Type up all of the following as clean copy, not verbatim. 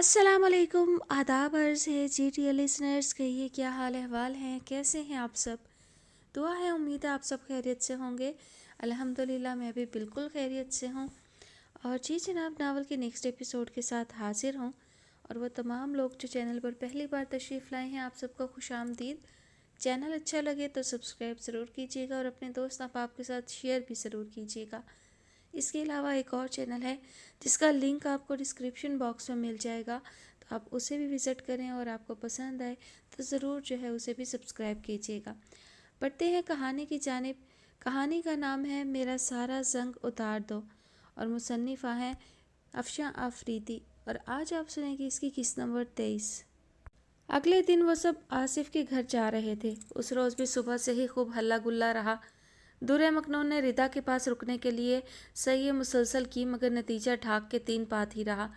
अस्सलाम वालेकुम, आदाब अर्ज़ है जी लिसनर्स। कहिए क्या हाल अहवाल हैं, कैसे हैं आप सब। दुआ है, उम्मीद है आप सब खैरियत से होंगे। अल्हम्दुलिल्लाह मैं भी बिल्कुल खैरियत से हूँ। और जी जनाब, नावल के नेक्स्ट एपिसोड के साथ हाजिर हूँ। और वो तमाम लोग जो चैनल पर पहली बार तशरीफ़ लाए हैं, आप सबको खुशामदीद। चैनल अच्छा लगे तो सब्सक्राइब ज़रूर कीजिएगा और अपने दोस्त अहबाब के साथ शेयर भी ज़रूर कीजिएगा। इसके अलावा एक और चैनल है जिसका लिंक आपको डिस्क्रिप्शन बॉक्स में मिल जाएगा, तो आप उसे भी विज़िट करें और आपको पसंद आए तो ज़रूर जो है उसे भी सब्सक्राइब कीजिएगा। बढ़ते हैं कहानी की जानिब। कहानी का नाम है मेरा सारा ज़ंग उतार दो और मुसन्निफ़ा है अफशा आफरीदी। और आज आप सुनेंगे इसकी किस्त नंबर 23। अगले दिन वो सब आसिफ के घर जा रहे थे। उस रोज़ भी सुबह से ही खूब हल्ला गुल्ला रहा। दुर्रे मखनून ने रिदा के पास रुकने के लिए सही मुसलसल की, मगर नतीजा ढाक के 3 पात ही रहा।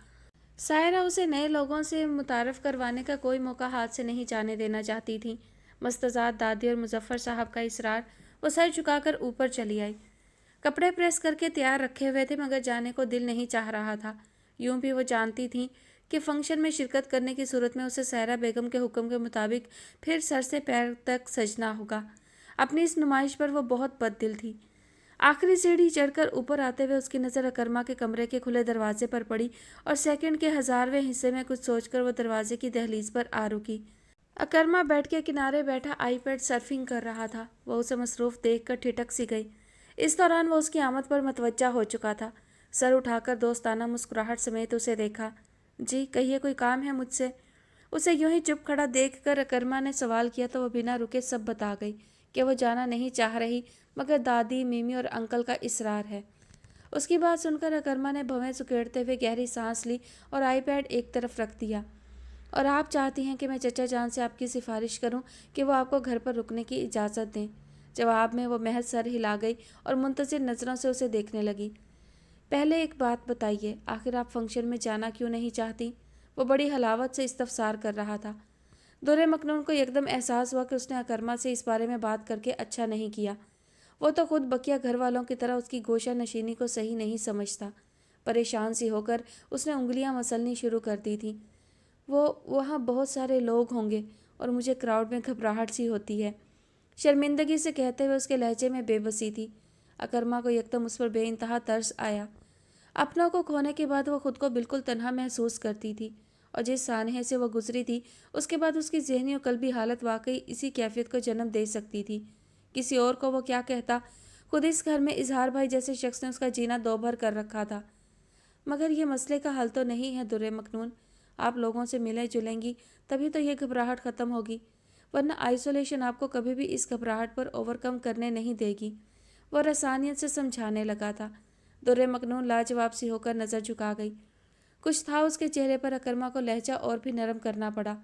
सायरा उसे नए लोगों से मुतारफ़ करवाने का कोई मौका हाथ से नहीं जाने देना चाहती थी। मस्तजाद दादी और मुजफ्फर साहब का इसरार, वो सर झुकाकर ऊपर चली आई। कपड़े प्रेस करके तैयार रखे हुए थे, मगर जाने को दिल नहीं चाह रहा था। यूं भी वो जानती थी कि फंक्शन में शिरकत करने की सूरत में उसे सायरा बेगम के हुक्म के मुताबिक फिर सर से पैर तक सजना होगा। अपनी इस नुमाइश पर वो बहुत बददिल थी। आखिरी सीढ़ी चढ़कर ऊपर आते हुए उसकी नज़र अकरमा के कमरे के खुले दरवाजे पर पड़ी और सेकंड के 1000वें हिस्से में कुछ सोचकर वो दरवाजे की दहलीज पर आ रुकी। अकरमा बेड के किनारे बैठा आईपैड सर्फिंग कर रहा था। वह उसे मसरूफ़ देखकर ठिठक सी गई। इस दौरान वो उसकी आमद पर मतवज्जा हो चुका था। सर उठाकर दोस्ताना मुस्कुराहट समेत उसे देखा। जी कहिए, कोई काम है मुझसे? उसे यूं ही चुप खड़ा देखकर अकरमा ने सवाल किया तो वह बिना रुके सब बता गई कि वो जाना नहीं चाह रही, मगर दादी, मिमी और अंकल का इसरार है। उसकी बात सुनकर अकरमा ने भवें सुकेड़ते हुए गहरी सांस ली और आईपैड एक तरफ रख दिया। और आप चाहती हैं कि मैं चचा जान से आपकी सिफारिश करूं कि वो आपको घर पर रुकने की इजाज़त दें? जवाब में वो महज सर हिला गई और मुंतज़िर नज़रों से उसे देखने लगी। पहले एक बात बताइए, आखिर आप फंक्शन में जाना क्यों नहीं चाहती? वो बड़ी हलावत से इस्तफसार कर रहा था। दुर्रे मखनून को एकदम एहसास हुआ कि उसने अकरमा से इस बारे में बात करके अच्छा नहीं किया। वो तो खुद बकिया घर वालों की तरह उसकी गोशा नशीनी को सही नहीं समझता। परेशान सी होकर उसने उंगलियां मसलनी शुरू कर दी थी। वो वहाँ बहुत सारे लोग होंगे और मुझे क्राउड में घबराहट सी होती है। शर्मिंदगी से कहते हुए उसके लहजे में बेबसी थी। अकरमा को एकदम उस पर बेइंतहा तरस आया। अपनों को खोने के बाद वो खुद को बिल्कुल तन्हा महसूस करती थी और जिस सानहे से वो गुजरी थी उसके बाद उसकी ज़हनी और कल्बी हालत वाकई इसी कैफियत को जन्म दे सकती थी। किसी और को वो क्या कहता, खुद इस घर में इजहार भाई जैसे शख्स ने उसका जीना दो भर कर रखा था। मगर ये मसले का हल तो नहीं है दुर्रे मखनून। आप लोगों से मिले जुलेंगी तभी तो ये घबराहट ख़त्म होगी, वरना आइसोलेशन आपको कभी भी इस घबराहट पर ओवरकम करने नहीं देगी। वह रसानियत से समझाने लगा था। दुर्रे मखनून लाजवाब सी होकर नज़र झुका गई। कुछ था उसके चेहरे पर। अकरमा को लहजा और भी नरम करना पड़ा।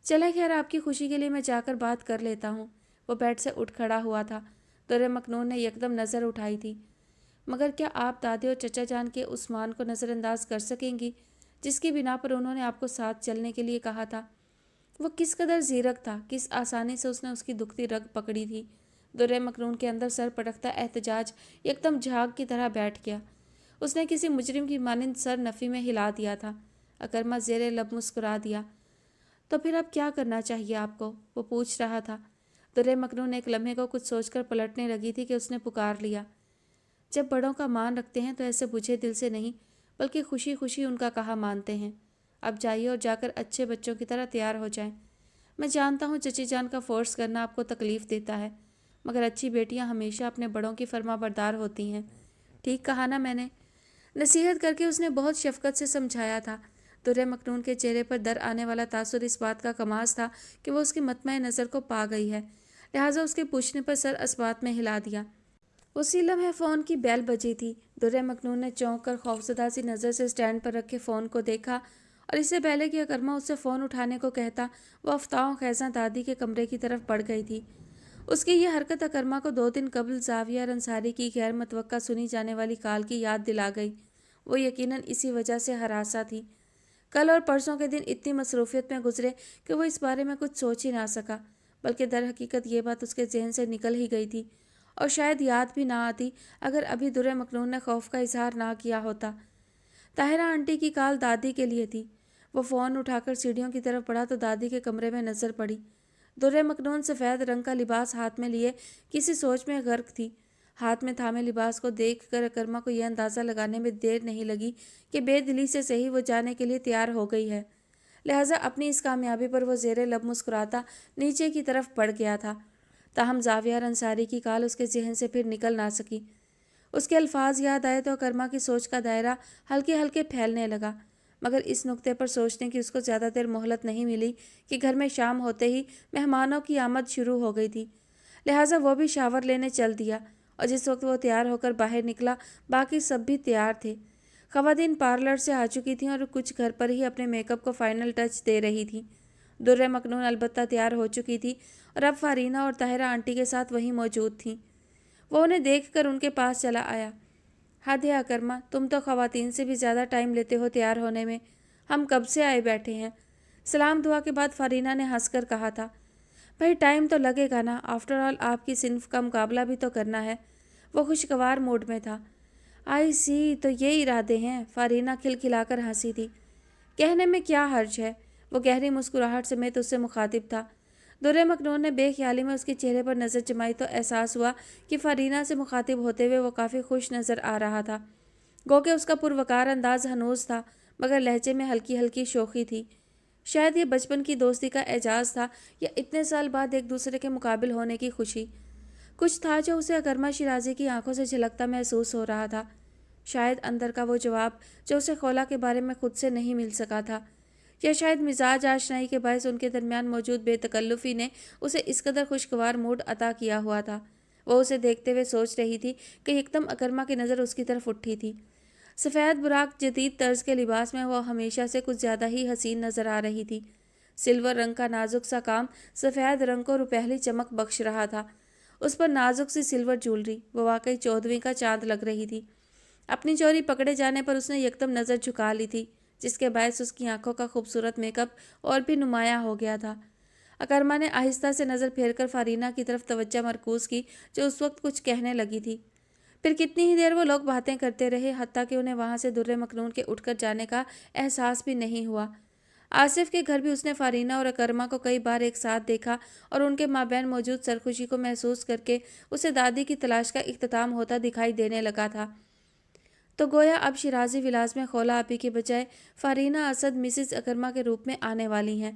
चले खैर, आपकी खुशी के लिए मैं जाकर बात कर लेता हूँ। वो बेड से उठ खड़ा हुआ था। दुर्रे मखनून ने यकदम नज़र उठाई थी। मगर क्या आप दादी और चचा जान के उस्मान को नज़रअंदाज कर सकेंगी, जिसकी बिना पर उन्होंने आपको साथ चलने के लिए कहा था? वो किस कदर ज़ीरक था, किस आसानी से उसने उसकी दुखती रग पकड़ी थी। दुर्रे मखनून के अंदर सर पटकता एहतजाज एकदम झाग की तरह बैठ गया। उसने किसी मुजरिम की मानिंद सर नफ़ी में हिला दिया था। अकरमा ज़ेरे लब मुस्कुरा दिया। तो फिर अब क्या करना चाहिए आपको? वो पूछ रहा था। दुर्रे मखनून एक लम्हे को कुछ सोचकर पलटने लगी थी कि उसने पुकार लिया। जब बड़ों का मान रखते हैं तो ऐसे बुझे दिल से नहीं, बल्कि खुशी खुशी उनका कहा मानते हैं। अब जाइए और जाकर अच्छे बच्चों की तरह तैयार हो जाएं। मैं जानता हूँ चची जान का फोर्स करना आपको तकलीफ़ देता है, मगर अच्छी बेटियाँ हमेशा अपने बड़ों की फर्मा बरदार होती हैं। ठीक कहा ना मैंने? नसीहत करके उसने बहुत शफकत से समझाया था। दुर्रे मखनून के चेहरे पर दर आने वाला तासुर इस बात का कमाल था कि वो उसकी मतमय नज़र को पा गई है, लिहाजा उसके पूछने पर सर अस्बात में हिला दिया। उसी लम्हे फ़ोन की बेल बजी थी। दुर्रे मखनून ने चौंक कर खौफजदा सी नज़र से स्टैंड पर रखे फ़ोन को देखा और इससे पहले कि अकरमा उससे फ़ोन उठाने को कहता, वो अफ्ताह खैज़ा दादी के कमरे की तरफ बढ़ गई थी। उसकी यह हरकत अकरमा को 2 दिन कबल जाविया अंसारी की गैर मतवक्का सुनी जाने वाली काल की याद दिला गई। वो यकीनन इसी वजह से हरासा थी। कल और परसों के दिन इतनी मसरूफियत में गुजरे कि वो इस बारे में कुछ सोच ही ना सका, बल्कि दर हकीकत ये बात उसके जहन से निकल ही गई थी और शायद याद भी ना आती अगर अभी दुर्रे मखनून ने खौफ का इजहार ना किया होता। ताहिरा आंटी की काल दादी के लिए थी। वो फ़ोन उठाकर सीढ़ियों की तरफ बढ़ा तो दादी के कमरे में नज़र पड़ी। दुर्रे मखनून सफ़ेद रंग का लिबास हाथ में लिए किसी सोच में गर्क थी। हाथ में थामे लिबास को देख कर अकरमा को यह अंदाज़ा लगाने में देर नहीं लगी कि बेदिली से सही वो जाने के लिए तैयार हो गई है। लिहाजा अपनी इस कामयाबी पर वो ज़ेरे लब मुस्कुराता नीचे की तरफ बढ़ गया था। ताहम ज़ावियार अंसारी की काल उसके जहन से फिर निकल ना सकी। उसके अल्फाज याद आए तो अकरमा की सोच का दायरा हल्के हल्के फैलने लगा, मगर इस नुक्ते पर सोचने की उसको ज़्यादा देर मोहलत नहीं मिली कि घर में शाम होते ही मेहमानों की आमद शुरू हो गई थी। लिहाजा वो भी शावर लेने चल दिया और जिस वक्त वो तैयार होकर बाहर निकला बाकी सब भी तैयार थे। ख़वातीन पार्लर से आ चुकी थीं और कुछ घर पर ही अपने मेकअप को फाइनल टच दे रही थीं। दुर्रे मखनून अलबत्ता तैयार हो चुकी थी और अब फारीना और ताहिरा आंटी के साथ वहीं मौजूद थीं। वो उन्हें देखकर उनके पास चला आया। हद है अकरमा, तुम तो ख़वातीन से भी ज़्यादा टाइम लेते हो तैयार होने में। हम कब से आए बैठे हैं। सलाम दुआ के बाद फारीना ने हंसकर कहा था। भाई टाइम तो लगेगा ना, आफ्टर ऑल आपकी सिन्फ का मुकाबला भी तो करना है। वो खुशगवार मूड में था। आई सी, तो ये इरादे हैं। फारीना खिलखिलाकर हंसी थी। कहने में क्या हर्ज है। वो गहरी मुस्कुराहट समेत उससे मुखातिब था। दुर्रे मखनून ने बेख्याली में उसके चेहरे पर नज़र जमाई तो एहसास हुआ कि फारीना से मुखातिब होते हुए वो काफ़ी खुश नज़र आ रहा था। गो के उसका पुरवकार अंदाज हनूज था, मगर लहजे में हल्की हल्की शोखी थी। शायद ये बचपन की दोस्ती का एजाज़ था या इतने साल बाद एक दूसरे के मुकाबिल होने की खुशी। कुछ था जो उसे अकरमा शिराजी की आंखों से झलकता महसूस हो रहा था। शायद अंदर का वो जवाब जो उसे खौला के बारे में खुद से नहीं मिल सका था, या शायद मिजाज आशनाई के बायस उनके दरमियान मौजूद बेतकल्लुफ़ी ने उसे इस कदर खुशगवार मूड अता किया हुआ था। वो उसे देखते हुए सोच रही थी कि एकदम अकरमा की नज़र उसकी तरफ उठी थी। सफ़ेद बुराक जदीद तर्ज के लिबास में वो हमेशा से कुछ ज़्यादा ही हसीन नज़र आ रही थी। सिल्वर रंग का नाजुक सा काम सफ़ेद रंग को रुपहली चमक बख्श रहा था। उस पर नाजुक सी सिल्वर ज्वेलरी वो वाकई 14वीं का चांद लग रही थी। अपनी चोरी पकड़े जाने पर उसने यकदम नज़र झुका ली थी, जिसके बायस उसकी आंखों का खूबसूरत मेकअप और भी नुमाया हो गया था। अकरमा ने आहिस्ता से नज़र फेरकर फारीना की तरफ तवज्जो मरकूज़ की, जो उस वक्त कुछ कहने लगी थी। फिर कितनी ही देर वो लोग बातें करते रहे, हत्ता कि उन्हें वहाँ से दुर्रे मखनून के उठकर जाने का एहसास भी नहीं हुआ। आसिफ के घर भी उसने फारीना और अकरमा को कई बार एक साथ देखा और उनके माबैन मौजूद सरखुशी को महसूस करके उसे दादी की तलाश का इख्तिताम होता दिखाई देने लगा था। तो गोया अब शिराजी विलास में खौला आपी के बजाय फारीना असद मिसिस अकरमा के रूप में आने वाली हैं।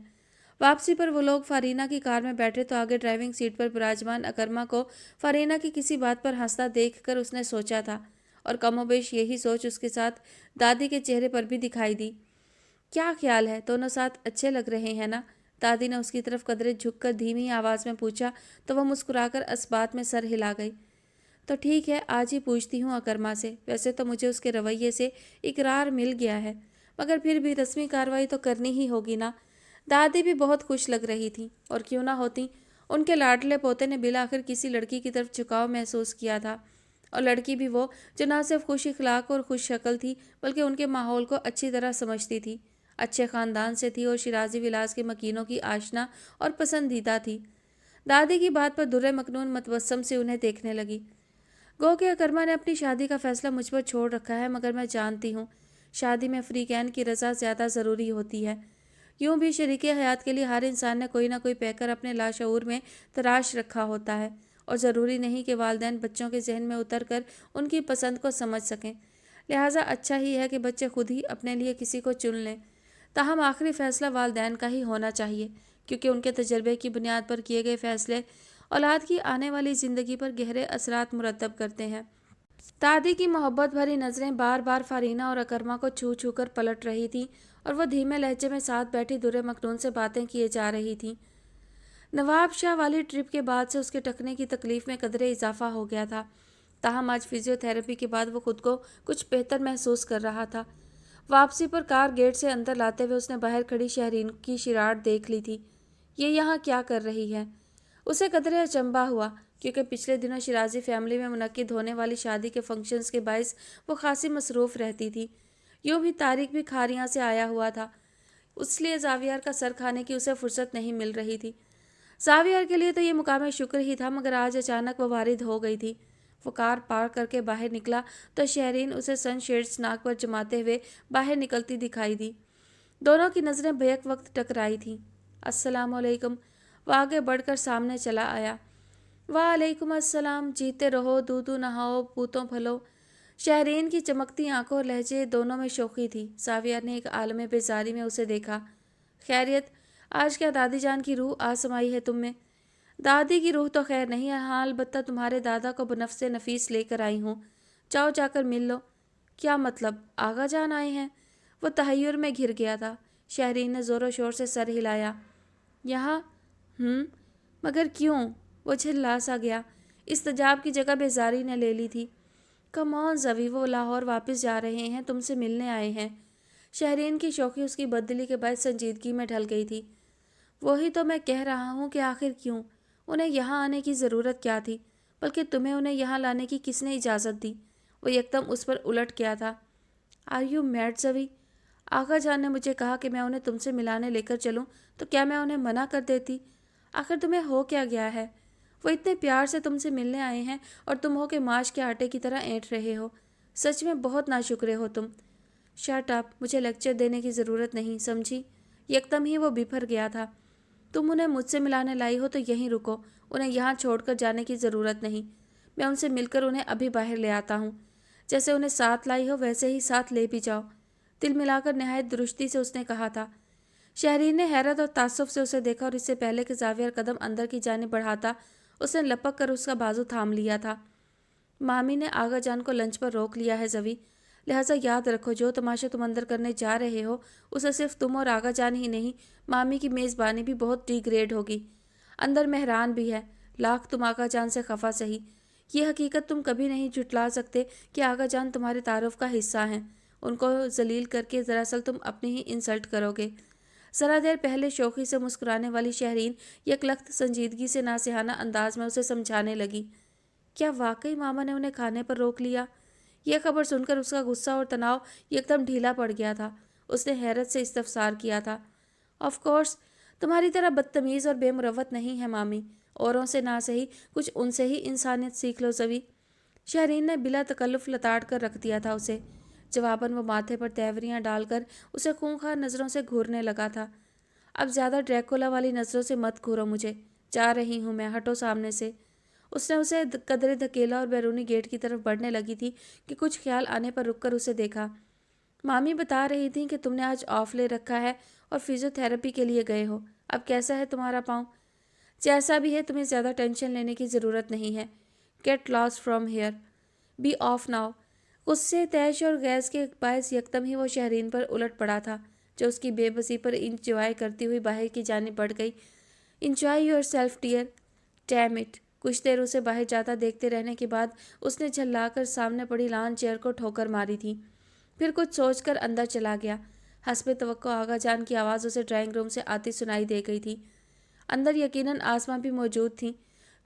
वापसी पर वो लोग फारीना की कार में बैठे तो आगे ड्राइविंग सीट पर विराजमान अकरमा को फारीना की किसी बात पर हंसता देखकर उसने सोचा था, और कमोबेश यही सोच उसके साथ दादी के चेहरे पर भी दिखाई दी। क्या ख्याल है, दोनों साथ अच्छे लग रहे हैं ना? दादी ने उसकी तरफ कदरे झुककर धीमी आवाज़ में पूछा तो वह मुस्कुराकर इस्बात में सर हिला गई। तो ठीक है, आज ही पूछती हूँ अकरमा से। वैसे तो मुझे उसके रवैये से इकरार मिल गया है, मगर फिर भी रस्मी कार्रवाई तो करनी ही होगी ना। दादी भी बहुत खुश लग रही थी, और क्यों ना होती। उनके लाडले पोते ने बिला आखिर किसी लड़की की तरफ झुकाव महसूस किया था, और लड़की भी वो जो ना सिर्फ खुश इखलाक और खुश शक्ल थी बल्कि उनके माहौल को अच्छी तरह समझती थी, अच्छे ख़ानदान से थी और शिराजी विलास के मकीनों की आशना और पसंदीदा थी। दादी की बात पर दुर्रे मखनून मतबस्सम से उन्हें देखने लगी। गो के अकरमा ने अपनी शादी का फैसला मुझ पर छोड़ रखा है, मगर मैं जानती हूँ शादी में अफ्रीकैन की रज़ा ज़्यादा ज़रूरी होती है। यूँ भी शरीके हयात के लिए हर इंसान ने कोई ना कोई पैकर अपने लाशऊर में तराश रखा होता है, और ज़रूरी नहीं कि वालिदैन बच्चों के जहन में उतर कर उनकी पसंद को समझ सकें। लिहाजा अच्छा ही है कि बच्चे खुद ही अपने लिए किसी को चुन लें। ताहम आखिरी फ़ैसला वालिदैन का ही होना चाहिए, क्योंकि उनके तजर्बे की बुनियाद पर किए गए फ़ैसले औलाद की आने वाली ज़िंदगी पर गहरे असरात मुरतब करते हैं। दादी की मोहब्बत भरी नज़रें बार बार फारीना और अकरमा को छू छू कर पलट रही थीं, और वह धीमे लहजे में साथ बैठी दुर्रे मखनून से बातें किए जा रही थीं। नवाब शाह वाली ट्रिप के बाद से उसके टकने की तकलीफ़ में कदरे इजाफा हो गया था। ताहम आज फिजियोथेरेपी के बाद वो खुद को कुछ बेहतर महसूस कर रहा था। वापसी पर कार गेट से अंदर लाते हुए उसने बाहर खड़ी शहरीन की शिराट देख ली थी। ये यहाँ क्या कर रही है? उसे कदरे अचंभा हुआ, क्योंकि पिछले दिनों शिराजी फैमिली में मुनक्किद होने वाली शादी के फंक्शंस के बायस वो खासी मसरूफ़ रहती थी। यूँ भी तारिक भी खारियाँ से आया हुआ था, इसलिए ज़ावियार का सर खाने की उसे फुर्सत नहीं मिल रही थी। ज़ावियार के लिए तो ये मुकाम शुक्र ही था, मगर आज अचानक वो वारिद हो गई थी। वो कार पार करके बाहर निकला तो शहरीन उसे सनशेड्स नाक पर जमाते हुए बाहर निकलती दिखाई दी। दोनों की नज़रें बेक वक्त टकराई थीं। अस्सलाम वालेकुम। वह आगे बढ़कर सामने चला आया। वालेकुम अस्सलाम। जीते रहो, दूधू नहाओ, पूतों फलो। शहरीन की चमकती आंखों और लहजे दोनों में शौकी थी। साविया ने एक आलम बेजारी में उसे देखा। खैरियत, आज क्या दादी जान की रूह आसमाई है तुम में? दादी की रूह तो खैर नहीं है, हाँ अलबत्ता तुम्हारे दादा को बनफ्से नफीस लेकर आई हूँ। जाओ जाकर मिल लो। क्या मतलब? आगा जान आए हैं? वो तहय्युर में घिर गया था। शहरीन ने ज़ोरों शोर से सर हिलाया। यहाँ? मगर क्यों? वो झिल्ला सा गया। इस्तजाब की जगह बेजारी ने ले ली थी। कम ऑन ज़वी, वो लाहौर वापस जा रहे हैं, तुमसे मिलने आए हैं। शहरीन की शौकी उसकी बददिली के बाद संजीदगी में ढल गई थी। वही तो मैं कह रहा हूँ कि आखिर क्यों? उन्हें यहाँ आने की ज़रूरत क्या थी? बल्कि तुम्हें उन्हें यहाँ लाने की किसने इजाज़त दी? वो एकदम उस पर उलट गया था। Are you mad Zavi? Agha Jan ने मुझे कहा कि मैं उन्हें तुमसे मिलाने लेकर चलूँ, तो क्या मैं उन्हें मना कर देती? आखिर तुम्हें हो क्या गया है? वो इतने प्यार से तुमसे मिलने आए हैं और तुम हो कि माश के आटे की तरह ऐंठ रहे हो। सच में बहुत नाशुक्रे हो तुम। शट अप, मुझे लेक्चर देने की ज़रूरत नहीं, समझी? एकदम ही वो बिफर गया था। तुम उन्हें मुझसे मिलाने लाई हो तो यहीं रुको, उन्हें यहाँ छोड़कर जाने की ज़रूरत नहीं। मैं उनसे मिलकर उन्हें अभी बाहर ले आता हूँ। जैसे उन्हें साथ लाई हो वैसे ही साथ ले भी जाओ। दिल मिलाकर नहायत दुरुस्ती से उसने कहा था। शहरीन ने हैरत और तासुफ से उसे देखा और इससे पहले कि जावियर कदम अंदर की जानिब बढ़ाता, उसने लपक कर उसका बाजू थाम लिया था। मामी ने आगा जान को लंच पर रोक लिया है ज़वी, लिहाजा याद रखो जो तमाशा तुम अंदर करने जा रहे हो उसे सिर्फ तुम और आगा जान ही नहीं, मामी की मेज़बानी भी बहुत डिग्रेड होगी। अंदर मेहरान भी है, लाख तुम आगा जान से खफा सही। ये हकीकत तुम कभी नहीं झुटला सकते कि आगा जान तुम्हारे तारुफ का हिस्सा हैं। उनको जलील करके दरअसल तुम अपनी ही इंसल्ट करोगे। ज़रा देर पहले शौकी से मुस्कुराने वाली शहरीन यकलख्त संजीदगी से नासिहाना अंदाज में उसे समझाने लगी। क्या वाकई मामा ने उन्हें खाने पर रोक लिया? यह खबर सुनकर उसका गुस्सा और तनाव एकदम ढीला पड़ गया था। उसने हैरत से इस्तफसार किया था। ऑफ कोर्स, तुम्हारी तरह बदतमीज़ और बेमुरवत नहीं है मामी। औरों से ना सही, कुछ उनसे ही इंसानियत सीख लो ज़वी। शहरीन ने बिला तकल्लुफ़ लताड़ कर रख दिया था उसे। जवाबन वो माथे पर तहवरियाँ डालकर उसे खूंखार नज़रों से घूरने लगा था। अब ज़्यादा ड्रैकुला वाली नज़रों से मत घूरो मुझे। जा रही हूँ मैं, हटो सामने से। उसने उसे कदरे धकेला और बैरूनी गेट की तरफ बढ़ने लगी थी कि कुछ ख्याल आने पर रुककर उसे देखा। मामी बता रही थी कि तुमने आज ऑफ ले रखा है और फिजियोथेरेपी के लिए गए हो। अब कैसा है तुम्हारा पाँव? जैसा भी है, तुम्हें ज़्यादा टेंशन लेने की ज़रूरत नहीं है। Get lost from here, be off now. गुस्से, तैश और गैस के बायस यकदम ही वो शहरीन पर उलट पड़ा था, जो उसकी बेबसी पर इंजॉय करती हुई बाहर की जानिब बढ़ गई। Enjoy yourself dear. Damn it. कुछ देर उसे बाहर जाता देखते रहने के बाद उसने झल्लाकर सामने पड़ी लान चेयर को ठोकर मारी थी। फिर कुछ सोचकर अंदर चला गया। हस्बे तवक्को आगा जान की आवाज़ उसे ड्राइंग रूम से आती सुनाई दे गई थी। अंदर यकीनन आसमां भी मौजूद थी।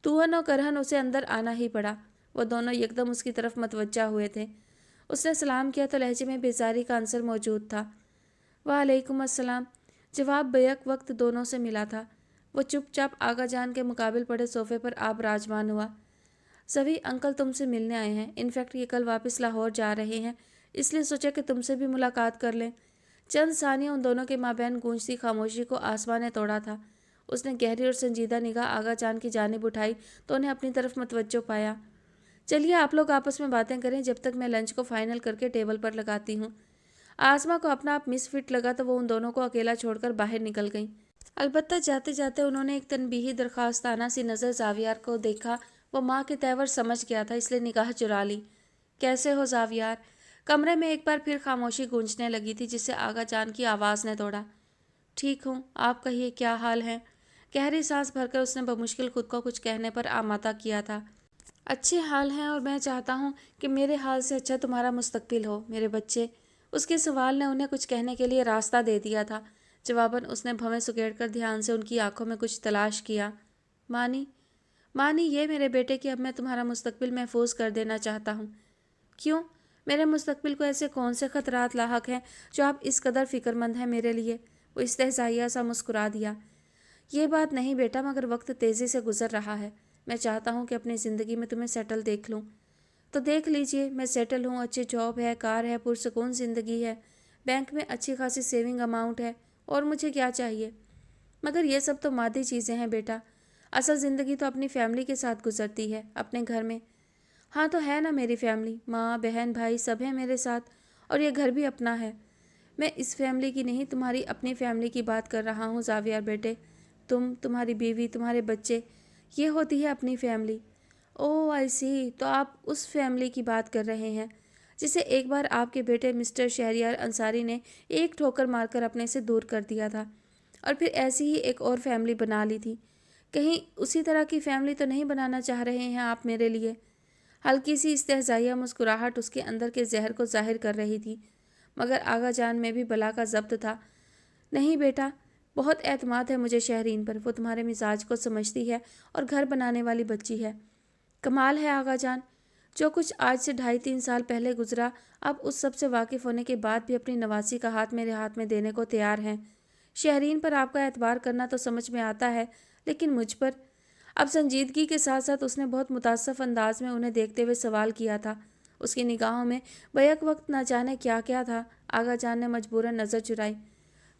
तूहन और करहन उसे अंदर आना ही पड़ा। वो दोनों एकदम उसकी तरफ मतवज्जा हुए थे। उसने सलाम किया तो लहजे में बेजारी का अंसर मौजूद था। वालेकुम अस्सलाम। जवाब बेक वक्त दोनों से मिला था। वो चुपचाप आगा जान के मुकाबिल पड़े सोफे पर आप राजमान हुआ। सभी अंकल तुमसे मिलने आए हैं। इनफैक्ट ये कल वापस लाहौर जा रहे हैं, इसलिए सोचा कि तुमसे भी मुलाकात कर लें। चंद सानिया उन दोनों के माबैन गूंजती खामोशी को आसमान ने तोड़ा था। उसने गहरी और संजीदा निगाह आगा जान की जानिब उठाई तो उन्हें अपनी तरफ मतवज्जो पाया। चलिए आप लोग आपस में बातें करें जब तक मैं लंच को फाइनल करके टेबल पर लगाती हूँ। आसमा को अपना आप मिस फिट लगा तो वो उन दोनों को अकेला छोड़कर बाहर निकल गई। अलबत्ता जाते जाते उन्होंने एक तनबीही दरख्वास्ताना सी नज़र जावियार को देखा। वो माँ के तेवर समझ गया था, इसलिए निगाह चुरा ली। कैसे हो जावियार? कमरे में एक बार फिर खामोशी गूंजने लगी थी, जिसे आगा जान की आवाज़ ने तोड़ा। ठीक हूँ, आप कहिए क्या हाल है? गहरी सांस भरकर उसने बमुश्किल खुद को कुछ कहने पर आमादा किया था। अच्छे हाल हैं, और मैं चाहता हूँ कि मेरे हाल से अच्छा तुम्हारा मुस्तकबिल हो मेरे बच्चे। उसके सवाल ने उन्हें कुछ कहने के लिए रास्ता दे दिया था। जवाबन उसने भवें सुकेड़कर ध्यान से उनकी आंखों में कुछ तलाश किया। मानी, मानी ये मेरे बेटे कि अब मैं तुम्हारा मुस्तकबिल महफूज कर देना चाहता हूँ। क्यों? मेरे मुस्तकबिल को ऐसे कौन से खतरात लाहक हैं जो आप इस कदर फ़िक्रमंद हैं मेरे लिए? वो इस्तेहज़ाइया सा मुस्कुरा दिया। ये बात नहीं बेटा, मगर वक्त तेज़ी से गुजर रहा है। मैं चाहता हूँ कि अपनी ज़िंदगी में तुम्हें सेटल देख लूँ। तो देख लीजिए, मैं सेटल हूँ, अच्छी जॉब है, कार है, पुरसकून ज़िंदगी है। बैंक में अच्छी खासी सेविंग अमाउंट है, और मुझे क्या चाहिए। मगर ये सब तो मादी चीज़ें हैं बेटा, असल ज़िंदगी तो अपनी फैमिली के साथ गुजरती है, अपने घर में। हाँ तो है ना मेरी फैमिली, माँ बहन भाई सब हैं मेरे साथ, और ये घर भी अपना है। मैं इस फैमिली की नहीं, तुम्हारी अपनी फैमिली की बात कर रहा हूँ ज़ावियर बेटे। तुम्हारी बीवी, तुम्हारे बच्चे, ये होती है अपनी फैमिली। ओह आई सी, तो आप उस फैमिली की बात कर रहे हैं जिसे एक बार आपके बेटे मिस्टर शहरियार अंसारी ने एक ठोकर मारकर अपने से दूर कर दिया था, और फिर ऐसी ही एक और फैमिली बना ली थी। कहीं उसी तरह की फैमिली तो नहीं बनाना चाह रहे हैं आप मेरे लिए। हल्की सी इस्तेहज़ाइया मुस्कुराहट उसके अंदर के जहर को जाहिर कर रही थी, मगर आगा जान में भी बला का ज़ब्त था। नहीं बेटा, बहुत एतमाद है मुझे शहरीन पर, वो तुम्हारे मिजाज को समझती है और घर बनाने वाली बच्ची है। कमाल है आगा जान, जो कुछ आज से 2.5-3 साल पहले गुजरा, अब उस सब से वाकिफ़ होने के बाद भी अपनी नवासी का हाथ मेरे हाथ में देने को तैयार हैं। शहरीन पर आपका एतबार करना तो समझ में आता है, लेकिन मुझ पर। अब संजीदगी के साथ साथ उसने बहुत मुतासफ़ अंदाज में उन्हें देखते हुए सवाल किया था। उसकी निगाहों में बैक वक्त न जाने क्या क्या था। आगा जान ने मजबूरन नज़र चुराई।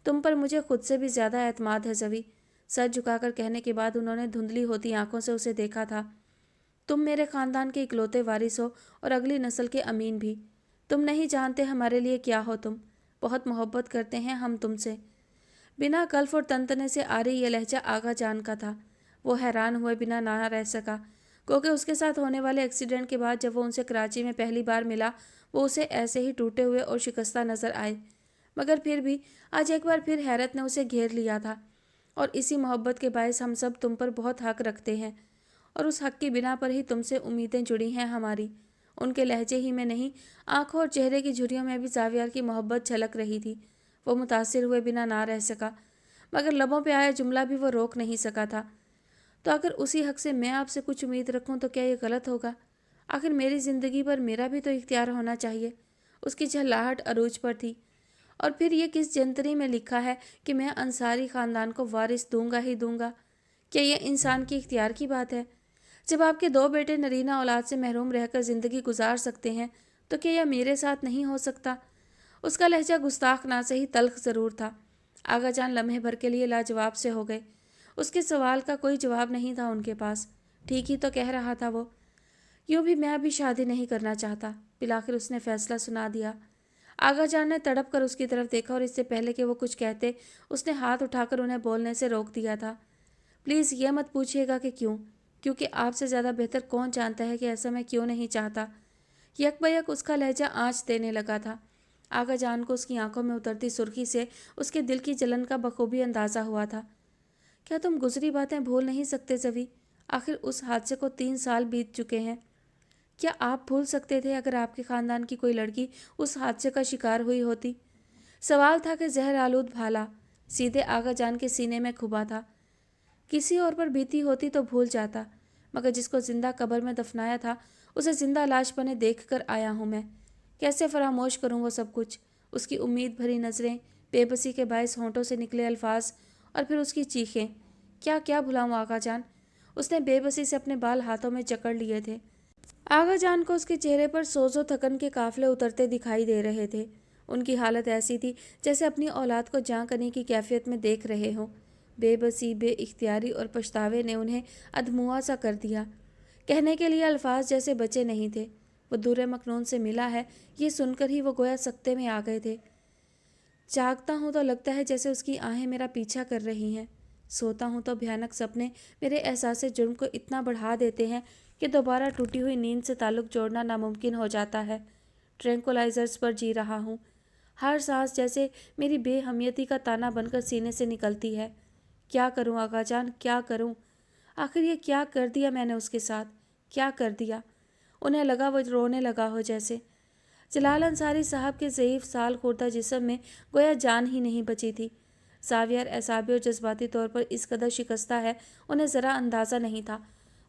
तुम पर मुझे खुद से भी ज़्यादा एतमाद है ज़वी। सर झुकाकर कहने के बाद उन्होंने धुंधली होती आंखों से उसे देखा था। तुम मेरे ख़ानदान के इकलौते वारिस हो और अगली नस्ल के अमीन भी। तुम नहीं जानते हमारे लिए क्या हो तुम। बहुत मोहब्बत करते हैं हम तुमसे। बिना कल्फ और तनतने से आ रही यह लहजा आगा जान का था। वो हैरान हुए बिना ना रह सका, क्योंकि उसके साथ होने वाले एक्सीडेंट के बाद जब वो उनसे कराची में पहली बार मिला, वो उसे ऐसे ही टूटे हुए और शिकस्ता नज़र आए। मगर फिर भी आज एक बार फिर हैरत ने उसे घेर लिया था, और इसी मोहब्बत के बायस हम सब तुम पर बहुत हक रखते हैं, और उस हक की बिना पर ही तुमसे उम्मीदें जुड़ी हैं हमारी। उनके लहजे ही में नहीं, आंखों और चेहरे की झुर्रियों में भी ज़ावियर की मोहब्बत झलक रही थी। वो मुतासिर हुए बिना ना रह सका, मगर लबों पे आया जुमला भी वो रोक नहीं सका था। तो अगर उसी हक से मैं आपसे कुछ उम्मीद रखूं तो क्या ये गलत होगा? आखिर मेरी ज़िंदगी पर मेरा भी तो इख्तियार होना चाहिए। उसकी झल्लाहट अरूज पर थी। और फिर ये किस जंतरी में लिखा है कि मैं अंसारी ख़ानदान को वारिस दूंगा ही दूंगा? क्या ये इंसान की इख्तियार की बात है? जब आपके 2 बेटे नरीना औलाद से महरूम रहकर ज़िंदगी गुजार सकते हैं, तो क्या यह मेरे साथ नहीं हो सकता? उसका लहजा गुस्ताख ना सही तल्ख ज़रूर था। आगा जान लम्हे भर के लिए लाजवाब से हो गए। उसके सवाल का कोई जवाब नहीं था उनके पास। ठीक ही तो कह रहा था वो। यूँ भी मैं अभी शादी नहीं करना चाहता, बिलाखिर उसने फैसला सुना दिया। आगा जान ने तड़प कर उसकी तरफ देखा, और इससे पहले कि वो कुछ कहते, उसने हाथ उठाकर उन्हें बोलने से रोक दिया था। प्लीज़ ये मत पूछिएगा कि क्यों, क्योंकि आपसे ज़्यादा बेहतर कौन जानता है कि ऐसा मैं क्यों नहीं चाहता। यकबयक उसका लहजा आँच देने लगा था। आगा जान को उसकी आंखों में उतरती सुर्खी से उसके दिल की जलन का बखूबी अंदाज़ा हुआ था। क्या तुम गुजरी बातें भूल नहीं सकते ज़वी? आखिर उस हादसे को 3 साल बीत चुके हैं। क्या आप भूल सकते थे अगर आपके ख़ानदान की कोई लड़की उस हादसे का शिकार हुई होती? सवाल था कि जहर आलूद भाला सीधे आगा जान के सीने में खुबा था। किसी और पर बीती होती तो भूल जाता, मगर जिसको जिंदा कब्र में दफनाया था, उसे जिंदा लाश बने देख कर आया हूँ मैं। कैसे फरामोश करूँ वो सब कुछ? उसकी उम्मीद भरी नज़रें, बेबसी के बायस होंठों से निकले अल्फाज, और फिर उसकी चीखें। क्या क्या भुलाऊँ आगा जान? उसने बेबसी से अपने बाल हाथों में जकड़ लिए थे। आगा जान को उसके चेहरे पर सोजो थकन के काफले उतरते दिखाई दे रहे थे। उनकी हालत ऐसी थी जैसे अपनी औलाद को जां करने की कैफियत में देख रहे हों। बेबसी, बेइख्तियारी और पछतावे ने उन्हें अधमुआ सा कर दिया। कहने के लिए अल्फाज जैसे बचे नहीं थे। वो दूर मखनून से मिला है, ये सुनकर ही वो गोया सकते में आ गए थे। जागता हूँ तो लगता है जैसे उसकी आहें मेरा पीछा कर रही हैं। सोता हूँ तो भयानक सपने मेरे एहसास जुर्म को इतना बढ़ा देते हैं कि दोबारा टूटी हुई नींद से ताल्लुक़ जोड़ना नामुमकिन हो जाता है। ट्रैंकुलाइजर्स पर जी रहा हूँ। हर सांस जैसे मेरी बेहमियती का ताना बनकर सीने से निकलती है। क्या करूँ आगा जान, क्या करूँ? आखिर ये क्या कर दिया मैंने उसके साथ? क्या कर दिया? उन्हें लगा वो रोने लगा हो जैसे। जलाल अंसारी साहब के ज़ईफ़ साल खुर्दा जिस्म में गोया जान ही नहीं बची थी। ज़ावियर एसाबी और जज्बाती तौर पर इस कदर शिकस्ता है, उन्हें ज़रा अंदाज़ा नहीं था।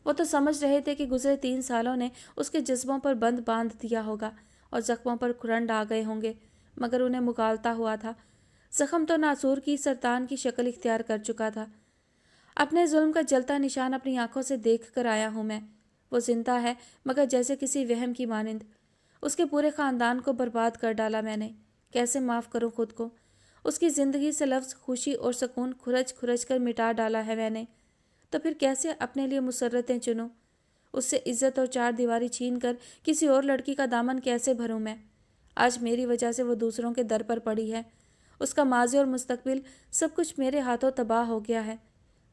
वो तो समझ रहे थे कि गुज़रे 3 सालों ने उसके जज्बों पर बंद बांध दिया होगा और ज़ख्मों पर खुरंड आ गए होंगे, मगर उन्हें मुगालता हुआ था। ज़ख्म तो नासूर की सरतान की शक्ल इख्तियार कर चुका था। अपने जुल्म का जलता निशान अपनी आंखों से देख कर आया हूँ मैं। वो जिंदा है, मगर जैसे किसी वहम की मानिंद। उसके पूरे ख़ानदान को बर्बाद कर डाला मैंने। कैसे माफ़ करूं खुद को। उसकी ज़िंदगी से लफ्ज़ खुशी और सुकून खुरच खुरच कर मिटा डाला है मैंने, तो फिर कैसे अपने लिए मुसर्रतें चुनूं। उससे इज्जत और चार दीवारी छीन कर किसी और लड़की का दामन कैसे भरूं मैं। आज मेरी वजह से वो दूसरों के दर पर पड़ी है। उसका माज़ी और मुस्तकबिल सब कुछ मेरे हाथों तबाह हो गया है।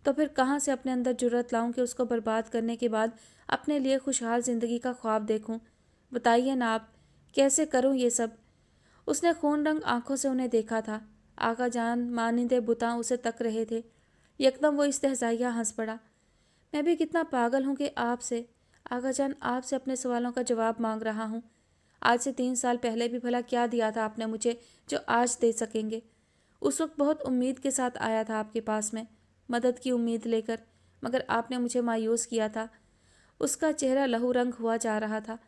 तो फिर कहाँ से अपने अंदर जुर्रत लाऊं कि उसको बर्बाद करने के बाद अपने लिए खुशहाल ज़िंदगी का ख्वाब देखूं। बताइए ना आप, कैसे करूं ये सब। उसने खून रंग आंखों से उन्हें देखा था। आका जान मानिंदे बुतां उसे तक रहे थे। यकदम वो इस्तेहज़ाइया हंस पड़ा। मैं भी कितना पागल हूँ कि आपसे, आका जान, आपसे अपने सवालों का जवाब मांग रहा हूँ। आज से 3 साल पहले भी भला क्या दिया था आपने मुझे जो आज दे सकेंगे। उस वक्त बहुत उम्मीद के साथ आया था आपके पास में, मदद की उम्मीद लेकर, मगर आपने मुझे मायूस किया था। उसका चेहरा लहू रंग हुआ जा रहा था।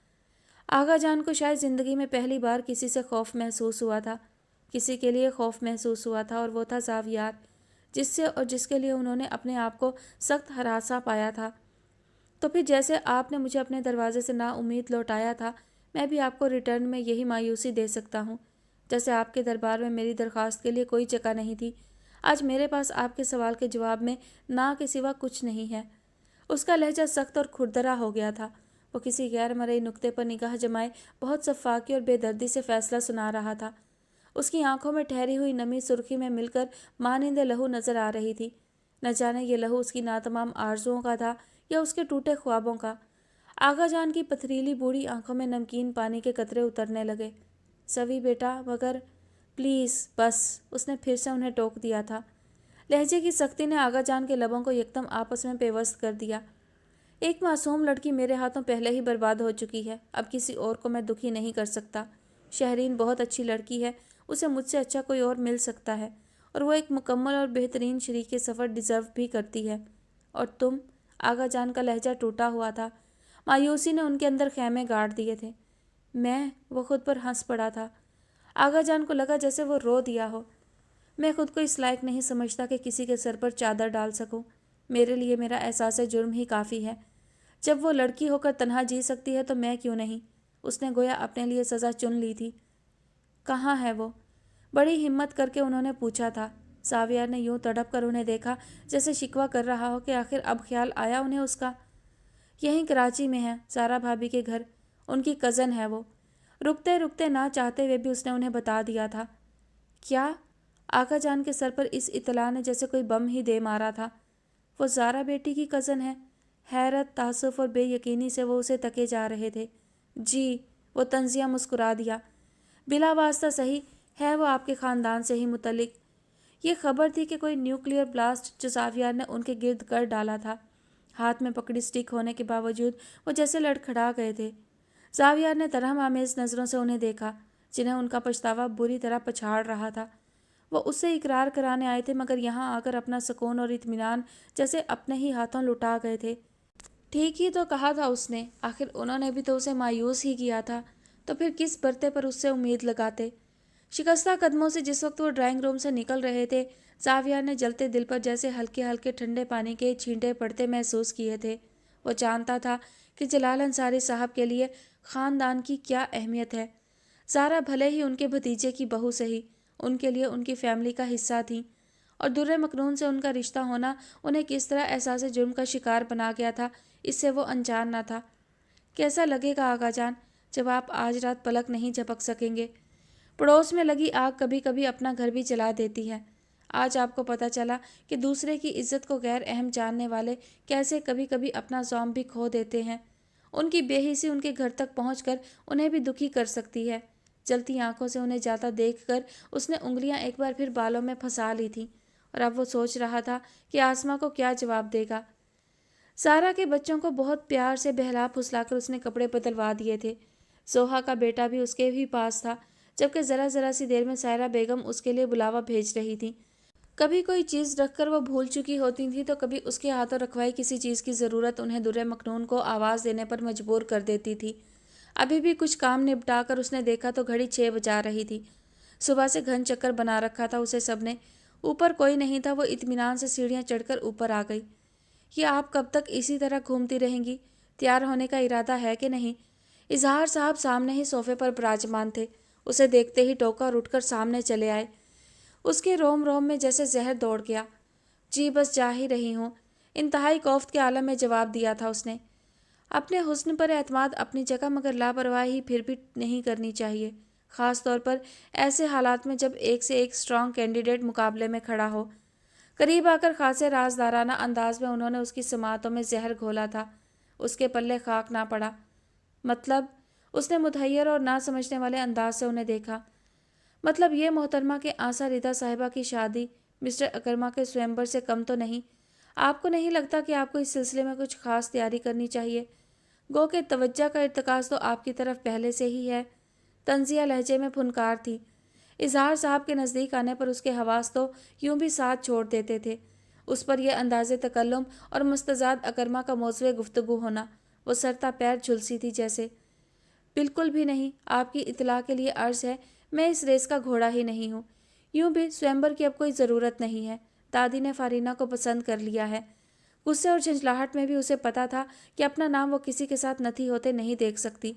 आगा जान को शायद ज़िंदगी में पहली बार किसी से खौफ महसूस हुआ था। किसी के लिए खौफ महसूस हुआ था और वो था ज़ावियार, जिससे और जिसके लिए उन्होंने अपने आप को सख्त हरासा पाया था। तो फिर जैसे आपने मुझे अपने दरवाजे से नाउम्मीद लौटाया था, मैं भी आपको रिटर्न में यही मायूसी दे सकता हूँ। जैसे आपके दरबार में मेरी दरख्वास्त के लिए कोई जगह नहीं थी, आज मेरे पास आपके सवाल के जवाब में ना के सिवा कुछ नहीं है। उसका लहजा सख्त और खुरदरा हो गया था। वो किसी गैर मरई नुक्ते पर निगाह जमाए बहुत सफाकी और बेदर्दी से फैसला सुना रहा था। उसकी आंखों में ठहरी हुई नमी सुर्खी में मिलकर मानिंदे लहू नजर आ रही थी। न जाने ये लहू उसकी नातमाम आरजुओं का था या उसके टूटे ख्वाबों का। आगा जान की पथरीली बूढ़ी आंखों में नमकीन पानी के कतरे उतरने लगे। सवी बेटा, मगर प्लीज़ बस, उसने फिर से उन्हें टोक दिया था। लहजे की सख्ती ने आगा जान के लबों को एकदम आपस में पेवस्त कर दिया। एक मासूम लड़की मेरे हाथों पहले ही बर्बाद हो चुकी है, अब किसी और को मैं दुखी नहीं कर सकता। शहरीन बहुत अच्छी लड़की है, उसे मुझसे अच्छा कोई और मिल सकता है, और वो एक मुकम्मल और बेहतरीन शरीके सफ़र डिज़र्व भी करती है। और तुम, आगा जान का लहजा टूटा हुआ था। मायूसी ने उनके अंदर खैमे गाड़ दिए थे। वो खुद पर हंस पड़ा था। आगा जान को लगा जैसे वो रो दिया हो। मैं खुद को इस लायक नहीं समझता कि किसी के सर पर चादर डाल सकूं। मेरे लिए मेरा एहसास जुर्म ही काफ़ी है। जब वो लड़की होकर तन्हा जी सकती है तो मैं क्यों नहीं। उसने गोया अपने लिए सज़ा चुन ली थी। कहाँ है वो? बड़ी हिम्मत करके उन्होंने पूछा था। सावियार ने यूं तड़प कर उन्हें देखा जैसे शिकवा कर रहा हो कि आखिर अब ख्याल आया उन्हें उसका। यहीं कराची में है, सारा भाभी के घर, उनकी कज़न है वो। रुकते रुकते ना चाहते हुए भी उसने उन्हें बता दिया था। क्या? आका जान के सर पर इस इत्तला ने जैसे कोई बम ही दे मारा था। वो ज़ारा बेटी की कज़न है? हैरत, तासुफ और बेयकीनी से वो उसे तके जा रहे थे। जी, वो तंजिया मुस्कुरा दिया। बिला वास्ता सही है वो आपके ख़ानदान से ही मुतल्लिक। ये खबर थी कि कोई न्यूक्लियर ब्लास्ट जो ज़ावियार ने उनके गिर्द कर डाला था। हाथ में पकड़ी स्टिक होने के बावजूद वो जैसे लड़खड़ा गए थे। ज़ावियार ने तरहम आमेज़ नज़रों से उन्हें देखा, जिन्हें उनका पछतावा बुरी तरह पछाड़ रहा था। वो उससे इकरार कराने आए थे, मगर यहाँ आकर अपना सुकून और इत्मीनान जैसे अपने ही हाथों लुटा गए थे। ठीक ही तो कहा था उसने, आखिर उन्होंने भी तो उसे मायूस ही किया था, तो फिर किस बरते पर उससे उम्मीद लगाते। शिकस्ता कदमों से जिस वक्त वो ड्राइंग रूम से निकल रहे थे, ज़ावियार ने जलते दिल पर जैसे हल्के हल्के ठंडे पानी के छींटे पड़ते महसूस किए थे। वो जानता था कि जलाल अंसारी साहब के लिए ख़ानदान की क्या अहमियत है। ज़ारा भले ही उनके भतीजे की बहू सही, उनके लिए उनकी फैमिली का हिस्सा थी, और दुर्रे मकनून से उनका रिश्ता होना उन्हें किस तरह एहसास जुर्म का शिकार बना गया था, इससे वो अनजान न था। कैसा लगेगा आगा जान जब आप आज रात पलक नहीं झपक सकेंगे। पड़ोस में लगी आग कभी कभी अपना घर भी जला देती है। आज आपको पता चला कि दूसरे की इज्जत को गैर अहम जानने वाले कैसे कभी कभी अपना ज़ौम भी खो देते हैं। उनकी बेहिसी उनके घर तक पहुंचकर उन्हें भी दुखी कर सकती है। जलती आंखों से उन्हें जाता देखकर उसने उंगलियां एक बार फिर बालों में फंसा ली थीं, और अब वो सोच रहा था कि आसमां को क्या जवाब देगा। सारा के बच्चों को बहुत प्यार से बहला फुसलाकर उसने कपड़े बदलवा दिए थे। सोहा का बेटा भी उसके ही पास था, जबकि ज़रा ज़रा सी देर में सायरा बेगम उसके लिए बुलावा भेज रही थी। कभी कोई चीज़ रखकर वो भूल चुकी होती थी, तो कभी उसके हाथों रखवाई किसी चीज़ की ज़रूरत उन्हें दुर्रे मखनून को आवाज़ देने पर मजबूर कर देती थी। अभी भी कुछ काम निपटा कर उसने देखा तो घड़ी 6 बजा रही थी। सुबह से घन चक्कर बना रखा था उसे सबने। ऊपर कोई नहीं था। वो इत्मीनान से सीढ़ियाँ चढ़कर ऊपर आ गई। ये आप कब तक इसी तरह घूमती रहेंगी? तैयार होने का इरादा है कि नहीं? इजहार साहब सामने ही सोफे पर विराजमान थे। उसे देखते ही टोका और उठकर सामने चले आए। उसके रोम रोम में जैसे जहर दौड़ गया। जी बस जा ही रही हूँ, इंतहाई खौफ के आलम में जवाब दिया था उसने। अपने हुस्न पर एतमाद अपनी जगह, मगर लापरवाही फिर भी नहीं करनी चाहिए, ख़ास तौर पर ऐसे हालात में जब एक से एक स्ट्रॉन्ग कैंडिडेट मुकाबले में खड़ा हो। करीब आकर खासे राजदाराना अंदाज में उन्होंने उसकी समातों में जहर घोला था। उसके पल्ले खाक ना पड़ा। मतलब? उसने मुतहैयर और ना समझने वाले अंदाज से उन्हें देखा। मतलब ये मोहतरमा के आसा रिदा साहिबा की शादी मिस्टर अकरमा के स्वयंवर से कम तो नहीं? आपको नहीं लगता कि आपको इस सिलसिले में कुछ खास तैयारी करनी चाहिए? गो के तवज्जा का इर्तकाज तो आपकी तरफ पहले से ही है। तंजिया लहजे में फुनकार थी। इजहार साहब के नज़दीक आने पर उसके हवास तो यूं भी साथ छोड़ देते थे। उस पर यह अंदाज़े तकल्लुम और मुस्तजाद अकरमा का मौज़ूए गुफ्तगू होना, वो सरता पैर झुलसी थी जैसे। बिल्कुल भी नहीं, आपकी इतला के लिए अर्ज़ है, मैं इस रेस का घोड़ा ही नहीं हूँ। यूं भी स्वयंवर की अब कोई ज़रूरत नहीं है। दादी ने फारीना को पसंद कर लिया है। गुस्से और झंझलाहट में भी उसे पता था कि अपना नाम वो किसी के साथ नथी होते नहीं देख सकती।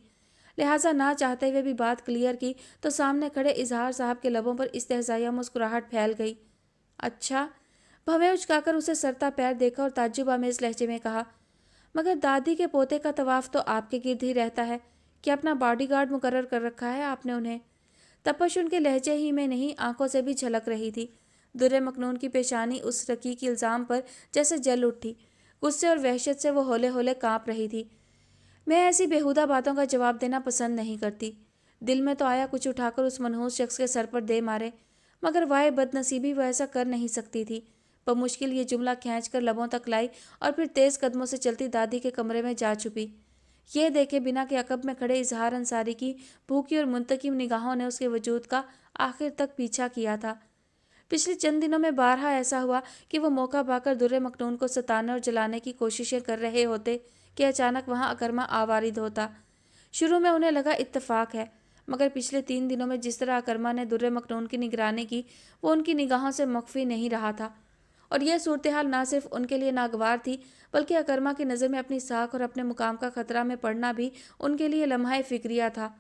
लिहाजा ना चाहते हुए भी बात क्लियर की तो सामने खड़े इजहार साहब के लबों पर इस्तेहज़ाइया मुस्कुराहट फैल गई। अच्छा? भवें उचकाकर उसे सरता पैर देखा और ताज्जुब आमेज़ लहजे में कहा, मगर दादी के पोते का तवाफ तो आपके गिर्द ही रहता है। कि अपना बॉडीगार्ड मुकर्रर कर रखा है आपने उन्हें? तपश उनके लहजे ही में नहीं, आंखों से भी झलक रही थी। दुर्रे मखनून की पेशानी उस रकीक इल्ज़ाम पर जैसे जल उठी। गुस्से और वहशत से वो होले होले काँप रही थी। मैं ऐसी बेहुदा बातों का जवाब देना पसंद नहीं करती। दिल में तो आया कुछ उठाकर उस मनहूस शख्स के सर पर दे मारे, मगर वाह बदनसीबी वो ऐसा कर नहीं सकती थी। बमुश्किल ये जुमला खींचकर लबों तक लाई और फिर तेज़ कदमों से चलती दादी के कमरे में जा छुपी। ये देखे बिना कि अकब में खड़े इजहार अंसारी की भूखी और मुंतकिम निगाहों ने उसके वजूद का आखिर तक पीछा किया था। पिछले चंद दिनों में बारहा ऐसा हुआ कि वो मौका पाकर दुर्रे मखनून को सताने और जलाने की कोशिशें कर रहे होते कि अचानक वहाँ अकरमा आवारिद होता। शुरू में उन्हें लगा इत्तेफाक है, मगर पिछले 3 दिनों में जिस तरह अकरमा ने दुर्रे मखनून की निगरानी की, वो उनकी निगाहों से मख्फी नहीं रहा था। और यह सूरत हाल ना सिर्फ उनके लिए नागवार थी, बल्कि अकरमा की नज़र में अपनी साख और अपने मुकाम का खतरा में पड़ना भी उनके लिए लम्हा फिक्रिया था।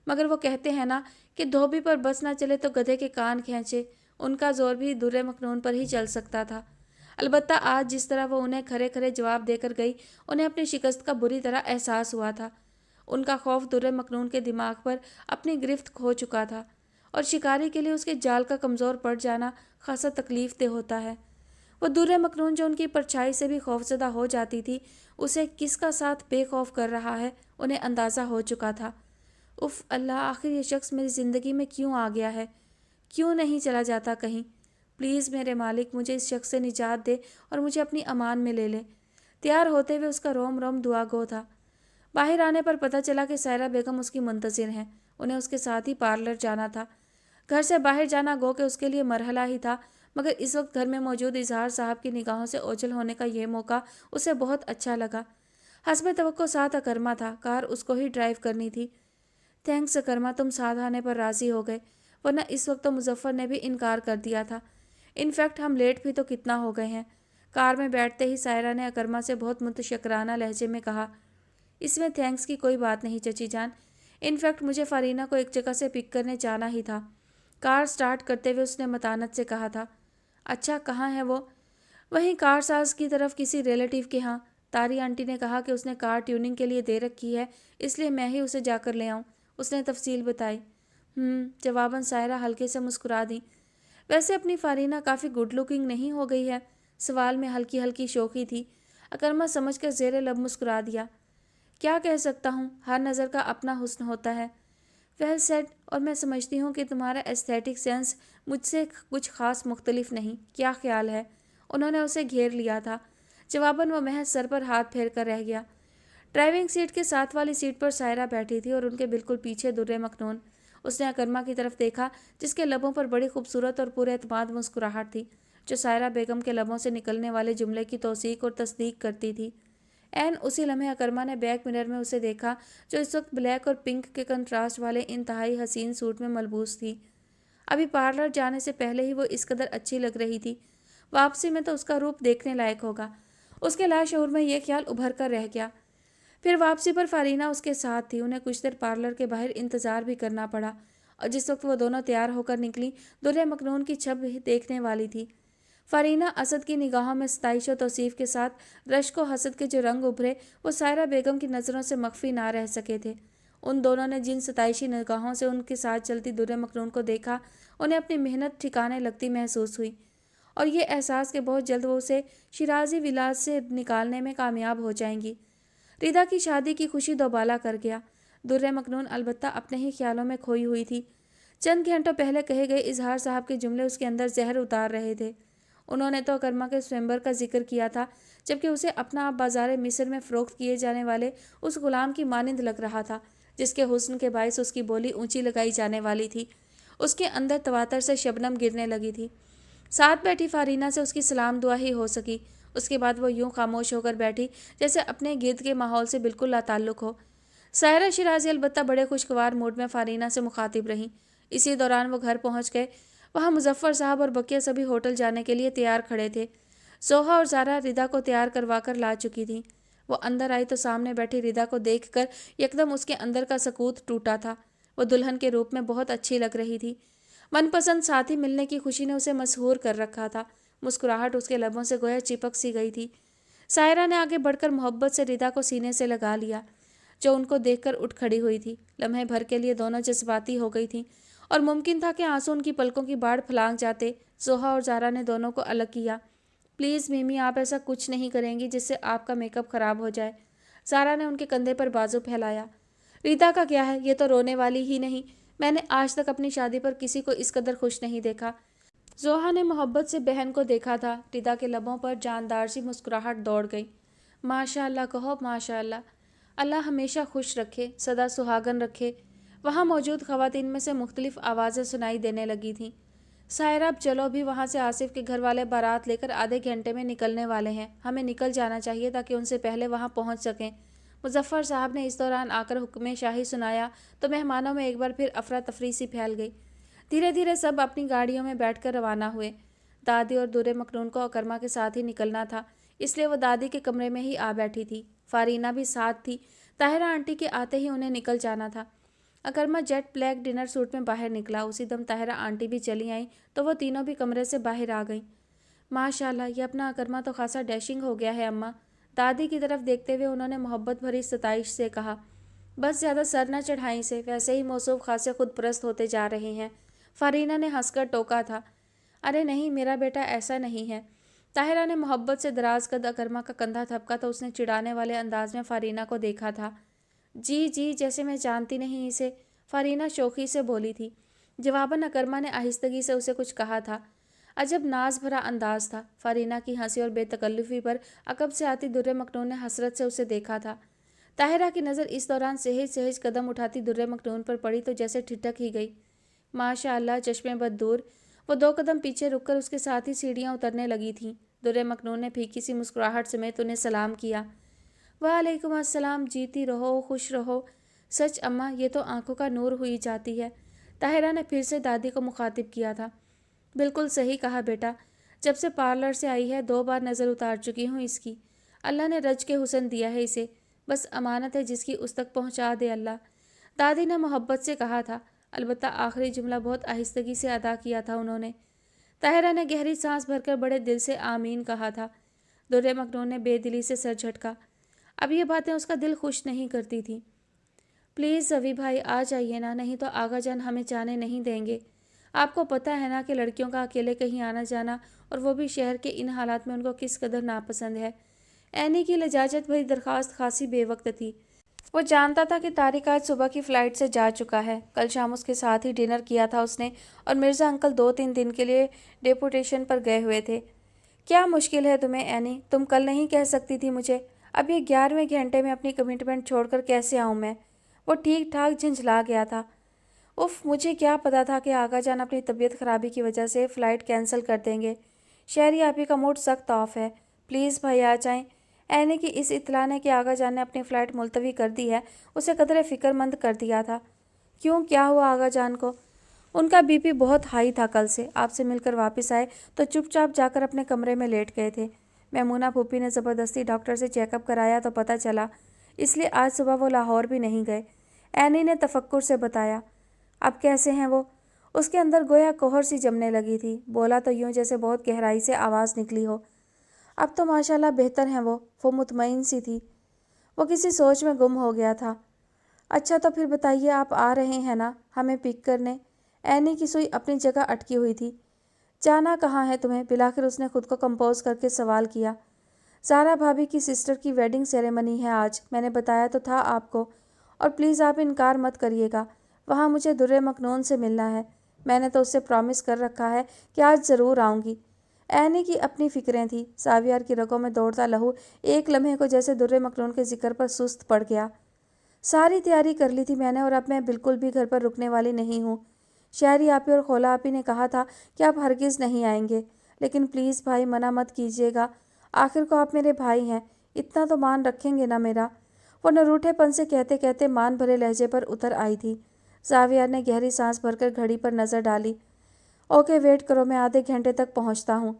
मगर वो कहते हैं ना कि धोबी पर बस ना चले तो गधे के कान खींचे, उनका जोर भी दुर्रे मखनून पर ही चल सकता था। अलबत्ता आज जिस तरह वो उन्हें खरे खरे जवाब देकर गई, उन्हें अपनी शिकस्त का बुरी तरह एहसास हुआ था। उनका खौफ दुर्रे मखनून के दिमाग पर अपनी गिरफ्त खो चुका था, और शिकारी के लिए उसके जाल का कमज़ोर पड़ जाना खासा तकलीफ दे होता है। वो दुर्रे मखनून जो उनकी परछाई से भी खौफजदा हो जाती थी, उसे किसका साथ बेखौफ कर रहा है, उन्हें अंदाज़ा हो चुका था। उफ़ अल्लाह, आखिर ये शख्स मेरी ज़िंदगी में क्यों आ गया है? क्यों नहीं चला जाता कहीं? प्लीज़ मेरे मालिक, मुझे इस शख्स से निजात दे और मुझे अपनी अमान में ले ले। तैयार होते हुए उसका रोम रोम दुआ गो था। बाहर आने पर पता चला कि सायरा बेगम उसकी मुंतज़िर हैं। उन्हें उसके साथ ही पार्लर जाना था। घर से बाहर जाना गो के उसके लिए मरहला ही था, मगर इस वक्त घर में मौजूद इजहार साहब की निगाहों से ओझल होने का ये मौका उसे बहुत अच्छा लगा। हस्ब तवक्को साथ अकरमा था, कार उसको ही ड्राइव करनी थी। थैंक्स अकरमा, तुम साथ आने पर राज़ी हो गए, वरना इस वक्त तो मुजफ्फ़र ने भी इनकार कर दिया था। इनफैक्ट हम लेट भी तो कितना हो गए हैं। कार में बैठते ही सायरा ने अकरमा से बहुत मुतशक्राना लहजे में कहा, इसमें थैंक्स की कोई बात नहीं चची जान। इनफैक्ट मुझे फारीना को एक जगह से पिक करने जाना ही था। कार स्टार्ट करते हुए उसने मतानत से कहा था। अच्छा, कहाँ है वो? वहीं कार साज की तरफ किसी रिलेटिव के यहाँ। तारी आंटी ने कहा कि उसने कार ट्यूनिंग के लिए दे रखी है, इसलिए मैं ही उसे जाकर ले आऊँ, उसने तफसील बताई। जवाबन सायरा हल्के से मुस्कुरा दी। वैसे अपनी फारीना काफ़ी गुड लुकिंग नहीं हो गई है? सवाल में हल्की हल्की शोखी थी। अकरमा समझ कर ज़ेरे लब मुस्कुरा दिया। क्या कह सकता हूँ, हर नज़र का अपना हुस्न होता है। वेल सेड, और मैं समझती हूँ कि तुम्हारा एस्थेटिक सेंस मुझसे कुछ ख़ास मुख्तलिफ नहीं। क्या ख्याल है? उन्होंने उसे घेर लिया था। जवाबन वो महज सर पर हाथ फेर कर रह गया। ड्राइविंग सीट के साथ वाली सीट पर सायरा बैठी थी और उनके बिल्कुल पीछे दुर्रे मखनून। उसने अकरमा की तरफ देखा, जिसके लबों पर बड़ी खूबसूरत और पूरे एतमाद मुस्कुराहट थी, जो सायरा बेगम के लबों से निकलने वाले जुमले की तौसीक और तस्दीक करती थी। एन उसी लम्हे अकरमा ने बैक मिरर में उसे देखा, जो इस वक्त ब्लैक और पिंक के कंट्रास्ट वाले इंतहाई हसीन सूट में मलबूस थी। अभी पार्लर जाने से पहले ही वो इस कदर अच्छी लग रही थी, वापसी में तो उसका रूप देखने लायक होगा। उसके लाशऊर में यह ख्याल उभर कर रह गया। फिर वापसी पर फारीना उसके साथ थी। उन्हें कुछ देर पार्लर के बाहर इंतज़ार भी करना पड़ा, और जिस वक्त वो दोनों तैयार होकर निकली, दुर्रे मकनून की छब देखने वाली थी। फरीना असद की निगाहों में सताइश और तौसीफ के साथ रश्क व हसद के जो रंग उभरे वो सायरा बेगम की नज़रों से मख्फी ना रह सके थे। उन दोनों ने जिन सताइशी निगाहों से उनके साथ चलती दुर्रे मकनून को देखा, उन्हें अपनी मेहनत ठिकाने लगती महसूस हुई और ये एहसास कि बहुत जल्द वो उसे शिराजी विलास से निकालने में कामयाब हो जाएंगी। रिदा की शादी की खुशी दोबाला कर गया। दुर्रे मकनून अलबत्ता अपने ही ख्यालों में खोई हुई थी। चंद घंटों पहले कहे गए इजहार साहब के जुमले उसके अंदर जहर उतार रहे थे। उन्होंने तो अकरमा के स्वयंवर का जिक्र किया था, जबकि उसे अपना आप बाजार मिस्र में फ़रोख्त किए जाने वाले उस गुलाम की मानिंद लग रहा था, जिसके हुस्न के बायस उसकी बोली ऊंची लगाई जाने वाली थी। उसके अंदर तवातर से शबनम गिरने लगी थी। साथ बैठी फारीना से उसकी सलाम दुआ ही हो सकी। उसके बाद वो यूं खामोश होकर बैठी जैसे अपने गिर्द के माहौल से बिल्कुल लाताल्लुक हो। सायरा शिराजी अलबत्ता बड़े खुशगवार मूड में फारीना से मुखातिब रहीं। इसी दौरान वो घर पहुंच गए। वहाँ मुजफ्फर साहब और बकिया सभी होटल जाने के लिए तैयार खड़े थे। सोहा और ज़ारा रिदा को तैयार करवा कर ला चुकी थीं। वो अंदर आई तो सामने बैठी रिदा को देखकर यकदम उसके अंदर का सकूत टूटा था। वो दुल्हन के रूप में बहुत अच्छी लग रही थी। मनपसंद साथी मिलने की खुशी ने उसे मसहूर कर रखा था। मुस्कुराहट उसके लबों से गोया चिपक सी गई थी। सायरा ने आगे बढ़कर मोहब्बत से रिदा को सीने से लगा लिया, जो उनको देखकर उठ खड़ी हुई थी। लम्हे भर के लिए दोनों जज्बाती हो गई थीं और मुमकिन था कि आंसू उनकी पलकों की बाढ़ फलांग जाते। सोहा और ज़ारा ने दोनों को अलग किया। प्लीज़ मिमी, आप ऐसा कुछ नहीं करेंगी जिससे आपका मेकअप ख़राब हो जाए। ज़ारा ने उनके कंधे पर बाजू फैलाया। रीता का क्या है, ये तो रोने वाली ही नहीं। मैंने आज तक अपनी शादी पर किसी को इस कदर खुश नहीं देखा। जोहा ने मोहब्बत से बहन को देखा था। रिदा के लबों पर जानदार सी मुस्कुराहट दौड़ गई। माशाअल्लाह कहो, माशाअल्लाह। अल्लाह हमेशा खुश रखे, सदा सुहागन रखे। वहाँ मौजूद ख़वातीन में से मुख्तलिफ आवाज़ें सुनाई देने लगी थीं। सायरा, अब चलो, अभी वहाँ से आसिफ के घर वाले बारात लेकर आधे घंटे में निकलने वाले हैं। हमें निकल जाना चाहिए ताकि उनसे पहले वहाँ पहुँच सकें। मुजफ्फर साहब ने इस दौरान आकर हुक्म शाही सुनाया तो मेहमानों में एक बार फिर अफरा तफरी सी फैल गई। धीरे धीरे सब अपनी गाड़ियों में बैठकर रवाना हुए। दादी और दुर्रे मकनून को अकरमा के साथ ही निकलना था, इसलिए वो दादी के कमरे में ही आ बैठी थी। फारीना भी साथ थी। ताहिरा आंटी के आते ही उन्हें निकल जाना था। अकरमा जेट ब्लैक डिनर सूट में बाहर निकला। उसी दम ताहिरा आंटी भी चली आई तो वो तीनों भी कमरे से बाहर आ गईं। माशाल्लाह, ये अपना अकरमा तो खासा डैशिंग हो गया है अम्मा। दादी की तरफ देखते हुए उन्होंने मोहब्बत भरी सताइश से कहा। बस ज़्यादा सर न चढ़ाई से, वैसे ही मौसूफ खासे खुद परस्त होते जा रहे हैं। फारीना ने हंसकर टोका था। अरे नहीं, मेरा बेटा ऐसा नहीं है। ताहिरा ने मोहब्बत से दराज कद अकरमा का कंधा थपका तो उसने चिढ़ाने वाले अंदाज में फारीना को देखा था। जी जी, जैसे मैं जानती नहीं इसे, फारीना शौकी से बोली थी। जवाबन अकरमा ने आहिस्तगी से उसे कुछ कहा था। अजब नाज भरा अंदाज था। फारीना की हंसी और बेतकल्लुफ़ी पर अकब से आती दुर्रे मकनून ने हसरत से उसे देखा था। ताहिरा की नज़र इस दौरान सहज सहज कदम उठाती दुर्रे मकनून पर पड़ी तो जैसे ठिठक ही गई। माशाअल्लाह, चश्मे बद दूर। वो 2 कदम पीछे रुककर उसके साथ ही सीढ़ियाँ उतरने लगी थीं। दुर्रे मकनून ने फीकी सी मुस्कुराहट समेत उन्हें सलाम किया। वालेकुम अस्सलाम, जीती रहो, खुश रहो। सच अम्मा, ये तो आंखों का नूर हुई जाती है। ताहिरा ने फिर से दादी को मुखातिब किया था। बिल्कुल सही कहा बेटा, जब से पार्लर से आई है 2 बार नज़र उतार चुकी हूँ इसकी। अल्लाह ने रज के हुस्न दिया है इसे, बस अमानत है जिसकी उस तक पहुँचा दे अल्लाह। दादी ने मोहब्बत से कहा था, अलबत्ता आखिरी जुमला बहुत आहिस्तगी से अदा किया था उन्होंने। ताहिरा ने गहरी सांस भरकर बड़े दिल से आमीन कहा था। दुर्रे मकनून ने बेदिली से सर झटका। अब ये बातें उसका दिल खुश नहीं करती थी। प्लीज़ रवि भाई, आ जाइए ना, नहीं तो आगा जान हमें जाने नहीं देंगे। आपको पता है ना कि लड़कियों का अकेले कहीं आना जाना, और वो भी शहर के इन हालात में, उनको किस कदर नापसंद है। एनी की लजाजत भरी दरख्वास्त खासी बेवक्त थी। वो जानता था कि तारिक आज सुबह की फ़्लाइट से जा चुका है। कल शाम उसके साथ ही डिनर किया था उसने, और मिर्ज़ा अंकल 2-3 दिन के लिए डेपुटेशन पर गए हुए थे। क्या मुश्किल है तुम्हें एनी, तुम कल नहीं कह सकती थी मुझे? अब ये 11वें घंटे में अपनी कमिटमेंट छोड़कर कैसे आऊँ मैं? वो ठीक ठाक झंझला गया था। उफ, मुझे क्या पता था कि आगा जान अपनी तबीयत ख़राबी की वजह से फ़्लाइट कैंसिल कर देंगे। शहरी आपी का मूड सख्त ऑफ है। प्लीज़ भाई आ जाएं। एनी की इस इत्तला ने कि आगा जान ने अपनी फ़्लाइट मुलतवी कर दी है उसे कदरे फ़िक्रमंद कर दिया था। क्यों, क्या हुआ आगा जान को? उनका बीपी बहुत हाई था कल से। आपसे मिलकर वापस आए तो चुपचाप जाकर अपने कमरे में लेट गए थे। मैमूना फूफी ने ज़बरदस्ती डॉक्टर से चेकअप कराया तो पता चला, इसलिए आज सुबह वो लाहौर भी नहीं गए। एनी ने तफक्कुर से बताया। اب کیسے ہیں وہ؟ اس کے اندر گویا کوہر سی جمنے لگی تھی۔ بولا تو یوں جیسے بہت گہرائی سے آواز نکلی ہو۔ اب تو ماشاءاللہ بہتر ہیں وہ مطمئن سی تھی۔ وہ کسی سوچ میں گم ہو گیا تھا۔ اچھا تو پھر بتائیے، آپ آ رہے ہیں نا ہمیں پک کرنے؟ اینی کی سوئی اپنی جگہ اٹکی ہوئی تھی۔ جانا کہاں ہے تمہیں؟ بلاخر اس نے خود کو کمپوز کر کے سوال کیا۔ زہرا بھابھی کی سسٹر کی ویڈنگ سیریمنی ہے آج، میں نے بتایا تو تھا آپ کو، اور پلیز آپ انکار مت کریے گا، وہاں مجھے در مکنون سے ملنا ہے، میں نے تو اس سے پرامس کر رکھا ہے کہ آج ضرور آؤں گی۔ اینی کی اپنی فکریں تھیں۔ زاویار کی رگوں میں دوڑتا لہو ایک لمحے کو جیسے در مکنون کے ذکر پر سست پڑ گیا۔ ساری تیاری کر لی تھی میں نے، اور اب میں بالکل بھی گھر پر رکنے والی نہیں ہوں۔ شہری آپی اور خولا آپی نے کہا تھا کہ آپ ہرگز نہیں آئیں گے، لیکن پلیز بھائی منع مت کیجیے گا، آخر کو آپ میرے بھائی ہیں، اتنا تو مان رکھیں گے نا میرا؟ وہ نروٹھے پن سے کہتے کہتے مان بھرے لہجے پر اتر آئی تھی۔ زاویار نے گہری سانس بھر کر گھڑی پر نظر ڈالی۔ اوکے ویٹ کرو، میں آدھے گھنٹے تک پہنچتا ہوں۔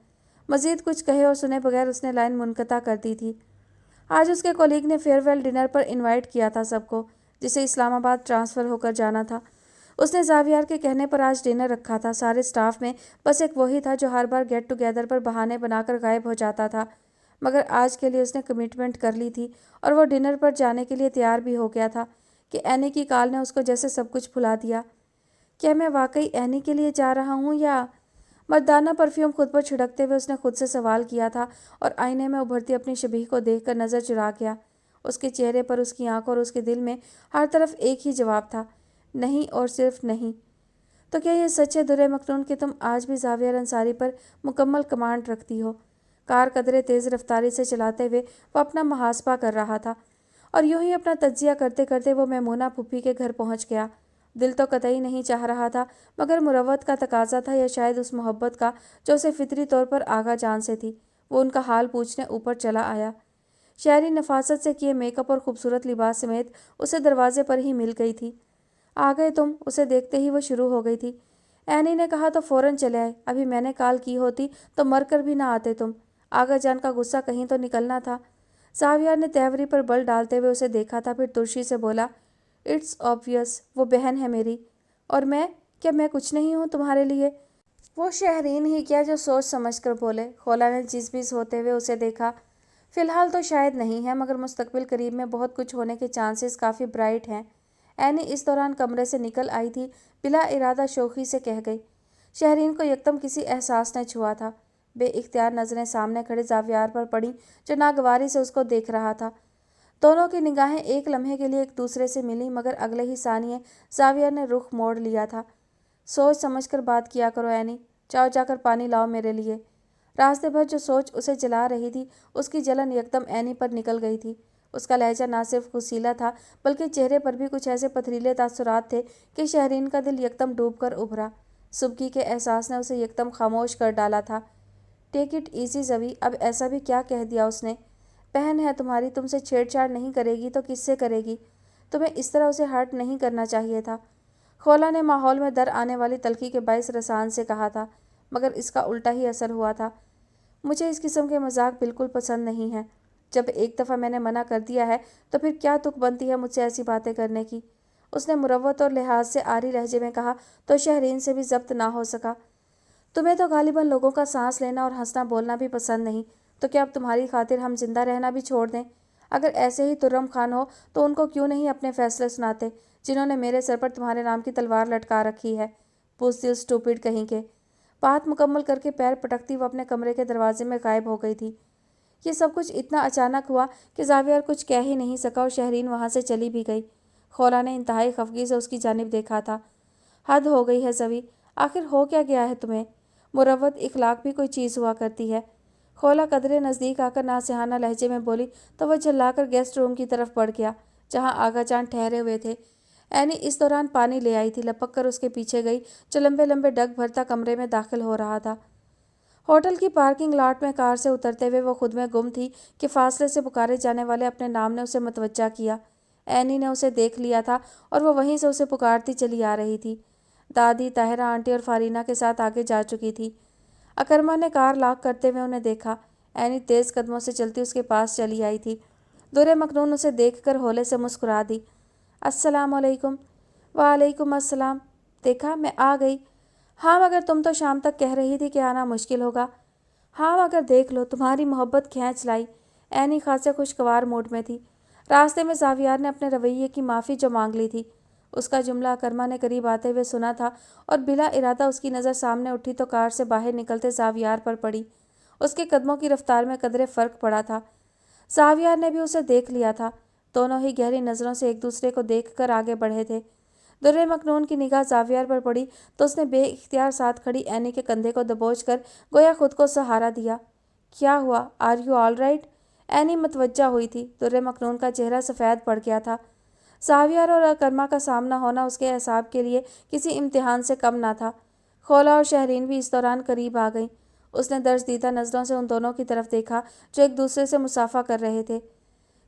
مزید کچھ کہے اور سنے بغیر اس نے لائن منقطع کر دی تھی۔ آج اس کے کولیگ نے فیئر ویل ڈنر پر انوائٹ کیا تھا سب کو، جسے اسلام آباد ٹرانسفر ہو کر جانا تھا۔ اس نے زاویار کے کہنے پر آج ڈنر رکھا تھا۔ سارے سٹاف میں بس ایک وہی تھا جو ہر بار گیٹ ٹوگیدر پر بہانے بنا کر غائب ہو جاتا تھا، مگر آج کے لیے اس نے کمٹمنٹ کر لی تھی اور وہ ڈنر پر جانے کے لیے تیار بھی ہو گیا تھا کہ اینی کی کال نے اس کو جیسے سب کچھ بھلا دیا۔ کیا میں واقعی اینی کے لیے جا رہا ہوں یا؟ مردانہ پرفیوم خود پر چھڑکتے ہوئے اس نے خود سے سوال کیا تھا، اور آئینے میں ابھرتی اپنی شبیہ کو دیکھ کر نظر چرا گیا۔ اس کے چہرے پر، اس کی آنکھوں اور اس کے دل میں ہر طرف ایک ہی جواب تھا، نہیں اور صرف نہیں۔ تو کیا یہ سچ ہے در مکنون کہ تم آج بھی زاویار انصاری پر مکمل کمانڈ رکھتی ہو؟ کار قدرے تیز رفتاری سے چلاتے ہوئے وہ اپنا محاسبہ کر رہا تھا، اور یوں ہی اپنا تجزیہ کرتے کرتے وہ میمونہ پھپھی کے گھر پہنچ گیا۔ دل تو قطعی نہیں چاہ رہا تھا، مگر مروت کا تقاضا تھا، یا شاید اس محبت کا جو اسے فطری طور پر آغا جان سے تھی۔ وہ ان کا حال پوچھنے اوپر چلا آیا۔ شہری نفاست سے کیے میک اپ اور خوبصورت لباس سمیت اسے دروازے پر ہی مل گئی تھی۔ آ گئے تم؟ اسے دیکھتے ہی وہ شروع ہو گئی تھی۔ اینی نے کہا تو فوراً چلے آئے، ابھی میں نے کال کی ہوتی تو مر کر بھی نہ آتے تم، آغا جان کا غصہ کہیں تو نکلنا تھا۔ زاویار نے تہوری پر بل ڈالتے ہوئے اسے دیکھا تھا، پھر ترشی سے بولا، اٹس آبویس، وہ بہن ہے میری، اور میں، کیا میں کچھ نہیں ہوں تمہارے لیے؟ وہ شہرین ہی کیا جو سوچ سمجھ کر بولے۔ خولا نے جز بیز ہوتے ہوئے اسے دیکھا۔ فی الحال تو شاید نہیں ہے، مگر مستقبل قریب میں بہت کچھ ہونے کے چانسز کافی برائٹ ہیں۔ اینی اس دوران کمرے سے نکل آئی تھی، بلا ارادہ شوخی سے کہہ گئی۔ شہرین کو یکدم کسی احساس نے چھوا تھا۔ بے اختیار نظریں سامنے کھڑے زاویار پر پڑیں جو ناگواری سے اس کو دیکھ رہا تھا۔ دونوں کی نگاہیں ایک لمحے کے لیے ایک دوسرے سے ملیں، مگر اگلے ہی ثانیے زاویار نے رخ موڑ لیا تھا۔ سوچ سمجھ کر بات کیا کرو اینی، جاؤ جا کر پانی لاؤ میرے لیے۔ راستے بھر جو سوچ اسے جلا رہی تھی، اس کی جلن یکدم اینی پر نکل گئی تھی۔ اس کا لہجہ نہ صرف غصیلا تھا، بلکہ چہرے پر بھی کچھ ایسے پتھریلے تاثرات تھے کہ شہرین کا دل یکدم ڈوب کر ابھرا۔ صبح کے احساس نے اسے یکدم خاموش کر ڈالا تھا۔ ٹیک اٹ ایزی زوی، اب ایسا بھی کیا کہہ دیا اس نے؟ بہن ہے تمہاری، تم سے چھیڑ چھاڑ نہیں کرے گی تو کس سے کرے گی؟ تمہیں اس طرح اسے ہرٹ نہیں کرنا چاہیے تھا۔ خولا نے ماحول میں در آنے والی تلخی کے باعث رسان سے کہا تھا، مگر اس کا الٹا ہی اثر ہوا تھا۔ مجھے اس قسم کے مذاق بالکل پسند نہیں ہیں۔ جب ایک دفعہ میں نے منع کر دیا ہے تو پھر کیا تک بنتی ہے مجھ سے ایسی باتیں کرنے کی؟ اس نے مروت اور لحاظ سے آری لہجے میں کہا تو شہرین سے بھی ضبط نہ ہو سکا۔ تمہیں تو غالباً لوگوں کا سانس لینا اور ہنسنا بولنا بھی پسند نہیں، تو کیا اب تمہاری خاطر ہم زندہ رہنا بھی چھوڑ دیں؟ اگر ایسے ہی ترم خان ہو تو ان کو کیوں نہیں اپنے فیصلے سناتے، جنہوں نے میرے سر پر تمہارے نام کی تلوار لٹکا رکھی ہے؟ بزدل اسٹوپڈ کہیں کے۔ بات مکمل کر کے پیر پٹکتی وہ اپنے کمرے کے دروازے میں غائب ہو گئی تھی۔ یہ سب کچھ اتنا اچانک ہوا کہ زاویار کچھ کہہ ہی نہیں سکا، اور شہرین وہاں سے چلی بھی گئی۔ خولا نے انتہائی خفگی سے اس کی جانب دیکھا تھا۔ حد ہو گئی ہے زوی، آخر ہو کیا گیا ہے تمہیں؟ مروت اخلاق بھی کوئی چیز ہوا کرتی ہے۔ خولا قدرے نزدیک آ کر ناصحانہ لہجے میں بولی تو وہ جھلا کر گیسٹ روم کی طرف بڑھ گیا، جہاں آغا جان ٹھہرے ہوئے تھے۔ اینی اس دوران پانی لے آئی تھی، لپک کر اس کے پیچھے گئی جو لمبے لمبے ڈگ بھرتا کمرے میں داخل ہو رہا تھا۔ ہوٹل کی پارکنگ لاٹ میں کار سے اترتے ہوئے وہ خود میں گم تھی کہ فاصلے سے پکارے جانے والے اپنے نام نے اسے متوجہ کیا۔ اینی نے اسے دیکھ لیا تھا اور وہ وہیں سے اسے پکارتی چلی آ رہی تھی۔ دادی، طاہرہ آنٹی اور فارینہ کے ساتھ آگے جا چکی تھی۔ اکرما نے کار لاک کرتے ہوئے انہیں دیکھا۔ اینی تیز قدموں سے چلتی اس کے پاس چلی آئی تھی۔ در مکنون اسے دیکھ کر ہولے سے مسکرا دی۔ السلام علیکم۔ وعلیکم السلام۔ देखा, मैं आ गई। हाँ मगर तुम तो शाम तक कह रही थी कि आना मुश्किल होगा। हाँ मगर देख लो, तुम्हारी मोहब्बत खींच लाई। एनी खासे खुशगवार मूड में थी। रास्ते में ज़ावियार ने अपने रवैये की माफ़ी जो मांग ली थी, उसका जुमला अकरमा ने करीब आते हुए सुना था और बिला इरादा उसकी नज़र सामने उठी तो कार से बाहर निकलते ज़ावियार पर पड़ी। उसके कदमों की रफ्तार में कदरे फ़र्क पड़ा था। ज़ावियार ने भी उसे देख लिया था। दोनों ही गहरी नज़रों से एक दूसरे को देखकर आगे बढ़े थे। दुर्रे मखनून की निगाह ज़ावियार पर पड़ी तो उसने बेइख्तियार साथ खड़ी एनी के कंधे को दबोचकर गोया खुद को सहारा दिया। क्या हुआ, are you all right? Any मतवज्जा हुई थी। दुर्रे मखनून का चेहरा सफ़ेद पड़ गया था। ज़ावियार और अकरमा का सामना होना उसके एहसाब के लिए किसी इम्तिहान से कम ना था। खोला और शहरीन भी इस दौरान करीब आ गईं। उसने दर्ज दीदा नज़रों से उन दोनों की तरफ देखा जो एक दूसरे से मुसाफा कर रहे थे।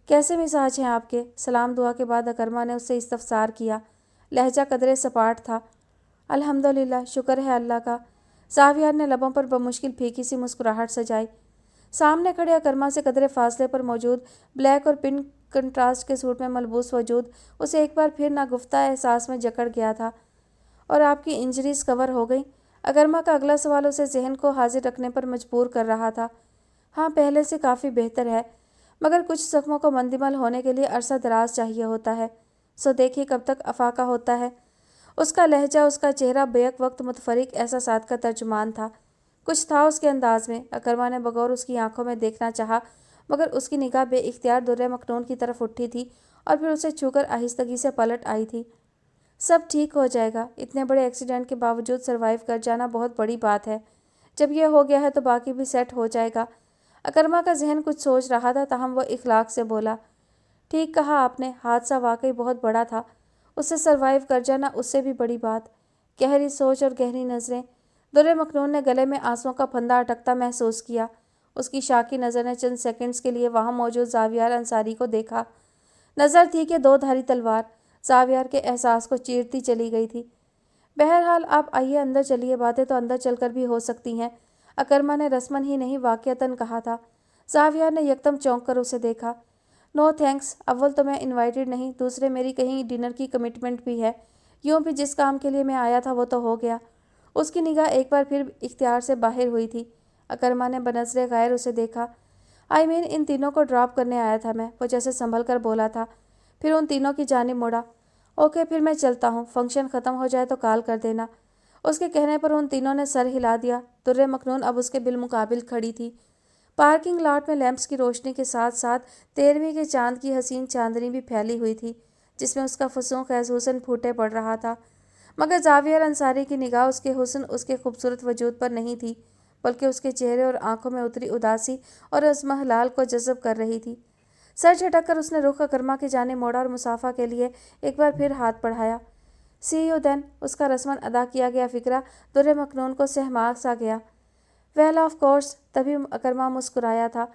कैसे मिजाज हैं आपके? सलाम दुआ के बाद अकरमा ने उससे इस्तफसार किया। लहजा कदरे सपाट था। अल्हम्दुलिल्लाह, शुक्र है अल्लाह का। ज़ावियार ने लबों पर बमुश्किल फीकी सी मुस्कुराहट सजाई। सामने खड़े अकरमा से कदरे फासले पर मौजूद ब्लैक और पिंक कंट्रास्ट के सूट में मलबूस वजूद उसे एक बार फिर नागुफ्ता एहसास में जकड़ गया था। और आपकी इंजरीज कवर हो गई? अकरमा का अगला सवाल उसे जहन को हाजिर रखने पर मजबूर कर रहा था। हाँ, पहले से काफ़ी बेहतर है, मगर कुछ जख्मों को मंदिमल होने के लिए अरसा दराज चाहिए होता है। सो देखिए कब तक अफाका होता है। उसका लहजा, उसका चेहरा बेक वक्त मुतफरिक एहसासात का तर्जुमान था। कुछ था उसके अंदाज में। अकरमा ने बगौर उसकी आंखों में देखना चाहा, मगर उसकी निगाह बेइख्तियार दुर्रे मखनून की तरफ उठी थी और फिर उसे छूकर आहिस्तगी से पलट आई थी। सब ठीक हो जाएगा। इतने बड़े एक्सीडेंट के बावजूद सरवाइव कर जाना बहुत बड़ी बात है। जब यह हो गया है तो बाकी भी सेट हो जाएगा। अकरमा का जहन कुछ सोच रहा था, ताहम वह इखलाक से बोला, ठीक कहा आपने, हादसा वाकई बहुत बड़ा था। उससे सरवाइव कर जाना उससे भी बड़ी बात। गहरी सोच और गहरी नज़रें। दुर्रे मखनून ने गले में आंसुओं का फंदा अटकता महसूस किया। उसकी शाकी नज़र ने चंद सेकंड्स के लिए वहाँ मौजूद ज़ावियार अंसारी को देखा। नज़र थी कि दो धारी तलवार ज़ावियार के एहसास को चीरती चली गई थी। बहरहाल आप आइए अंदर चलिए, बातें तो अंदर चलकर भी हो सकती हैं, अकरमा ने रस्मन ही नहीं वाक़ियतन कहा था। ज़ावियार ने यकदम चौंक कर उसे देखा। नो थैंक्स, अव्वल तो मैं इनवाइटेड नहीं, दूसरे मेरी कहीं डिनर की कमिटमेंट भी है। यूँ भी जिस काम के लिए मैं आया था वो तो हो गया। उसकी निगाह एक बार फिर इख्तियार से बाहर हुई थी। अकरमा ने बनज़रे गैर उसे देखा। इन तीनों को ड्रॉप करने आया था मैं, वो जैसे संभल कर बोला था। फिर उन तीनों की जानिब मुड़ा। ओके, फिर मैं चलता हूँ, फंक्शन ख़त्म हो जाए तो कॉल कर देना। उसके कहने पर उन तीनों ने सर हिला दिया। दुर्रे मखनून अब उसके बिलमुकाबिल खड़ी थी। पार्किंग लॉट में लैंप्स की रोशनी के साथ साथ 13वीं के चांद की हसीन चांदनी भी फैली हुई थी, जिसमें उसका फसूं खैज हुस्न फूटे पड़ रहा था। मगर ज़ावियार अंसारी की निगाह उसके हुस्न, उसके खूबसूरत वजूद पर नहीं थी, बल्कि उसके चेहरे और आंखों में उतरी उदासी और अज़महलाल को जज़ब कर रही थी। सर झटक कर उसने रुख अकरमा की जाने मोड़ा और मुसाफा के लिए एक बार फिर हाथ बढ़ाया। सी यू देन, उसका रस्मन अदा किया गया फिक्रा दुर्रे मखनून को सहमा सा गया। वेल ऑफ कोर्स, तभी अकरमा मुस्कुराया था।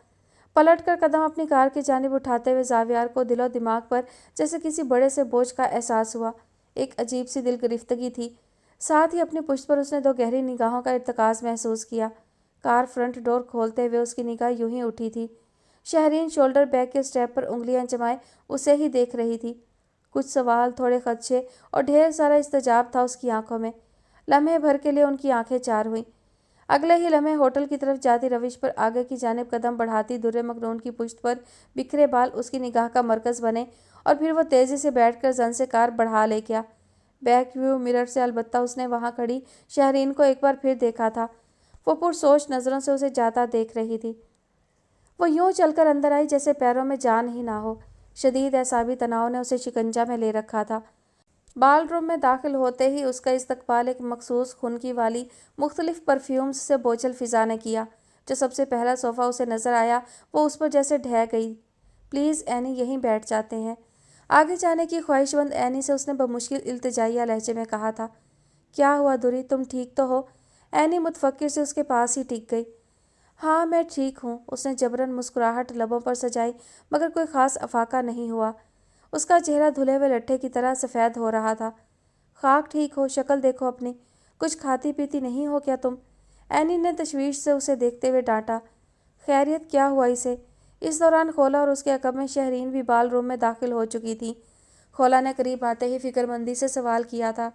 पलटकर कदम अपनी कार की जानिब उठाते हुए ज़ावियार को दिलो दिमाग पर जैसे किसी बड़े से बोझ का एहसास हुआ। एक अजीब सी दिल गिरफ्तगी थी। साथ ही अपनी पुश्त पर उसने दो गहरी निगाहों का इर्तकाज महसूस किया। कार फ्रंट डोर खोलते हुए उसकी निगाह यूं ही उठी थी। शहरीन शोल्डर बैग के स्टेप पर उंगलियां जमाए उसे ही देख रही थी। कुछ सवाल, थोड़े खदशे और ढेर सारा इस्तजाब था उसकी आंखों में। लम्हे भर के लिए उनकी आंखें चार हुईं। अगले ही लम्हे होटल की तरफ जाती रविश पर आगे की जानिब कदम बढ़ाती दुर्रे मखनून की पुश्त पर बिखरे बाल उसकी निगाह का मरकज़ बने और फिर वो तेज़ी से बैठकर जन से कार बढ़ा ले गया। बैक व्यू मिरर से अलबत्ता उसने वहाँ खड़ी शहरीन को एक बार फिर देखा था। वो पुरसोच नज़रों से उसे जाता देख रही थी। वो यूं चलकर अंदर आई जैसे पैरों में जान ही ना हो। शदीद एसाबी तनाव ने उसे शिकंजा में ले रखा था। बाल रूम में दाखिल होते ही उसका इस्तकबाल एक मखसूस खुनकी वाली मुख्तलिफ परफ्यूम्स से बोझल फ़िज़ा ने किया। जो सबसे पहला सोफ़ा उसे नज़र आया वो उस पर जैसे ढह गई। प्लीज़ एनी, यहीं बैठ जाते हैं। आगे जाने की ख्वाहिशमंद एनी से उसने बमुश्किल इल्तिजाइया लहजे में कहा था। क्या हुआ दुरी, तुम ठीक तो हो? एनी मुतफक्किर से उसके पास ही टिक गई। हाँ, मैं ठीक हूँ, उसने जबरन मुस्कुराहट लबों पर सजाई, मगर कोई ख़ास अफाका नहीं हुआ। उसका चेहरा धुले हुए लट्ठे की तरह सफ़ेद हो रहा था। खाक ठीक हो, शक्ल देखो अपनी, कुछ खाती पीती नहीं हो क्या तुम? एनी ने तशवीश से उसे देखते हुए डांटा। खैरियत, क्या हुआ इसे? इस दौरान खोला और उसके अकब में शहरीन भी बाल रूम में दाखिल हो चुकी थी। खोला ने करीब आते ही फिक्रमंदी से सवाल किया था।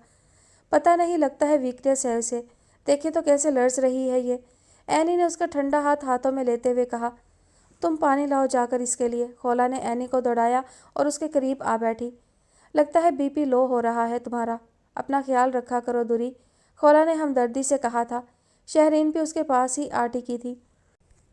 पता नहीं, लगता है वीकनेस है उसे। देखिए तो कैसे लर्ज रही है ये। एनी ने उसका ठंडा हाथ हाथों में लेते हुए कहा। तुम पानी लाओ जाकर इसके लिए। खोला ने एनी को दौड़ाया और उसके करीब आ बैठी। लगता है बीपी लो हो रहा है तुम्हारा, अपना ख्याल रखा करो दुरी, खोला ने हमदर्दी से कहा था। शहरीन भी उसके पास ही आ टिकी थी।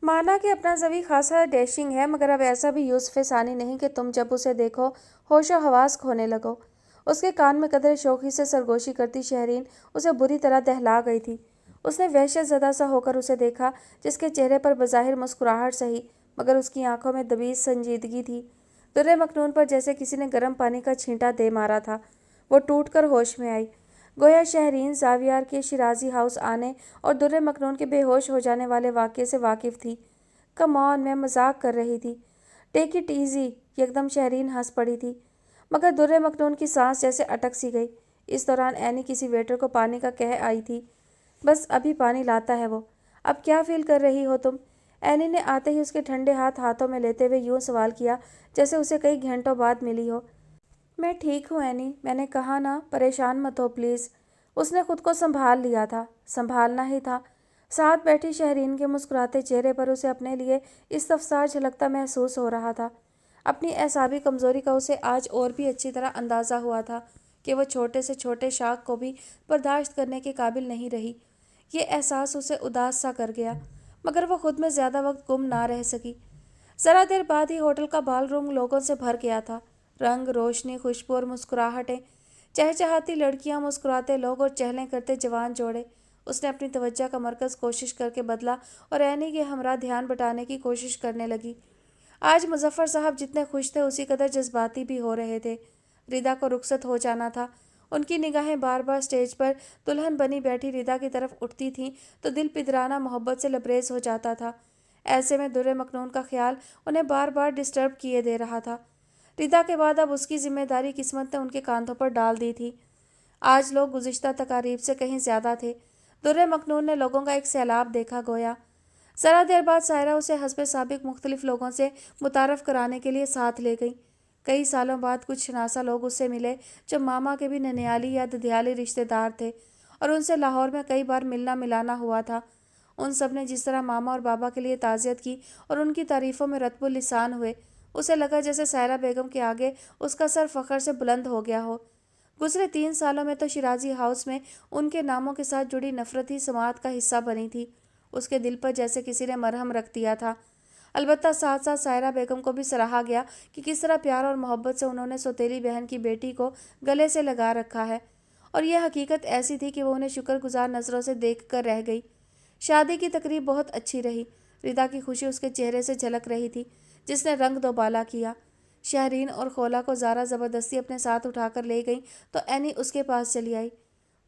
माना कि अपना जवी खासा डैशिंग है, मगर अब ऐसा भी यूसुफ सानी नहीं कि तुम जब उसे देखो होशो हवास खोने लगो। उसके कान में कदर शौकी से सरगोशी करती शहरीन उसे बुरी तरह दहला गई थी। उसने वहशत ज़दा सा होकर उसे देखा, जिसके चेहरे पर बज़ाहिर मुस्कुराहट सही, मगर उसकी आंखों में दबीज संजीदगी थी। दुर्रे मखनून पर जैसे किसी ने गर्म पानी का छींटा दे मारा था। वो टूट कर होश में आई। गोया शहरीन जावियार के शिराजी हाउस आने और दुर्रे मखनून के बेहोश हो जाने वाले वाक़ये से वाकिफ़ थी। कम ऑन, मैं मजाक कर रही थी। Take it easy. एकदम शहरीन हंस पड़ी थी, मगर दुर्रे मखनून की सांस जैसे अटक सी गई। इस दौरान एनी किसी वेटर को पानी का कह आई थी। बस अभी पानी लाता है वो। अब क्या फील कर रही हो तुम? एनी ने आते ही उसके ठंडे हाथ हाथों में लेते हुए यूं सवाल किया जैसे उसे कई घंटों बाद मिली हो। मैं ठीक हूँ एनी, मैंने कहा ना, परेशान मत हो प्लीज़। उसने खुद को संभाल लिया था, संभालना ही था। साथ बैठी शहरीन के मुस्कुराते चेहरे पर उसे अपने लिए इस्तफसार झलकता महसूस हो रहा था। अपनी एसाबी कमज़ोरी का उसे आज और भी अच्छी तरह अंदाज़ा हुआ था कि वह छोटे से छोटे शाख को भी बर्दाश्त करने के काबिल नहीं रही। ये एहसास उसे उदास सा कर गया, मगर वह खुद में ज़्यादा वक्त गुम ना रह सकी। ज़रा देर बाद ही होटल का बाल रूम लोगों से भर गया था। रंग, रोशनी, खुशबू और मुस्कुराहटें, चहचहाती लड़कियां, मुस्कुराते लोग और चहलें करते जवान जोड़े। उसने अपनी तवज्जो का मरकज़ कोशिश करके बदला और एनी के हमरा ध्यान बटाने की कोशिश करने लगी। आज मुजफ्फर साहब जितने खुश थे उसी कदर जज्बाती भी हो रहे थे। रिदा को रुखसत हो जाना था। उनकी निगाहें बार बार स्टेज पर दुल्हन बनी बैठी रिदा की तरफ उठती थीं तो दिल पिदराना मोहब्बत से लबरेज हो जाता था। ऐसे में दुर्रे मखनून का ख्याल उन्हें बार बार डिस्टर्ब किए दे रहा था। रिदा के बाद अब उसकी जिम्मेदारी किस्मत ने उनके कांधों पर डाल दी थी। आज लोग गुज़िश्ता तकारीब से कहीं ज़्यादा थे। दुर्रे मखनून ने लोगों का एक सैलाब देखा गोया। ज़रा देर बाद सायरा उसे हस्बे साबिक मुख्तलिफ लोगों से मुतारफ़ कराने के लिए साथ ले गई। कई सालों बाद कुछ शनासा लोग उससे मिले जो मामा के भी ननियाली या ददियाली रिश्तेदार थे और उनसे लाहौर में कई बार मिलना मिलाना हुआ था। उन सब ने जिस तरह मामा और बाबा के लिए ताज़ियत की और उनकी तारीफ़ों में रत्बुल लिसान हुए, उसे लगा जैसे सायरा बेगम के आगे उसका सर फ़ख्र से बुलंद हो गया हो। गुज़रे 3 सालों में तो शिराजी हाउस में उनके नामों के साथ जुड़ी नफ़रत ही समात का हिस्सा बनी थी। उसके दिल पर जैसे किसी ने मरहम रख दिया था। अलबत्ता साथ साथ सायरा बेगम को भी सराहा गया कि किस तरह प्यार और मोहब्बत से उन्होंने सौतेली बहन की बेटी को गले से लगा रखा है, और यह हकीकत ऐसी थी कि वो उन्हें शुक्रगुजार नज़रों से देख कर रह गई। शादी की तकरीब बहुत अच्छी रही। रिदा की खुशी उसके चेहरे से झलक रही थी, जिसने रंग दोबाला किया। शहरीन और खोला को ज़ारा ज़बरदस्ती अपने साथ उठाकर ले गई तो एनी उसके पास चली आई।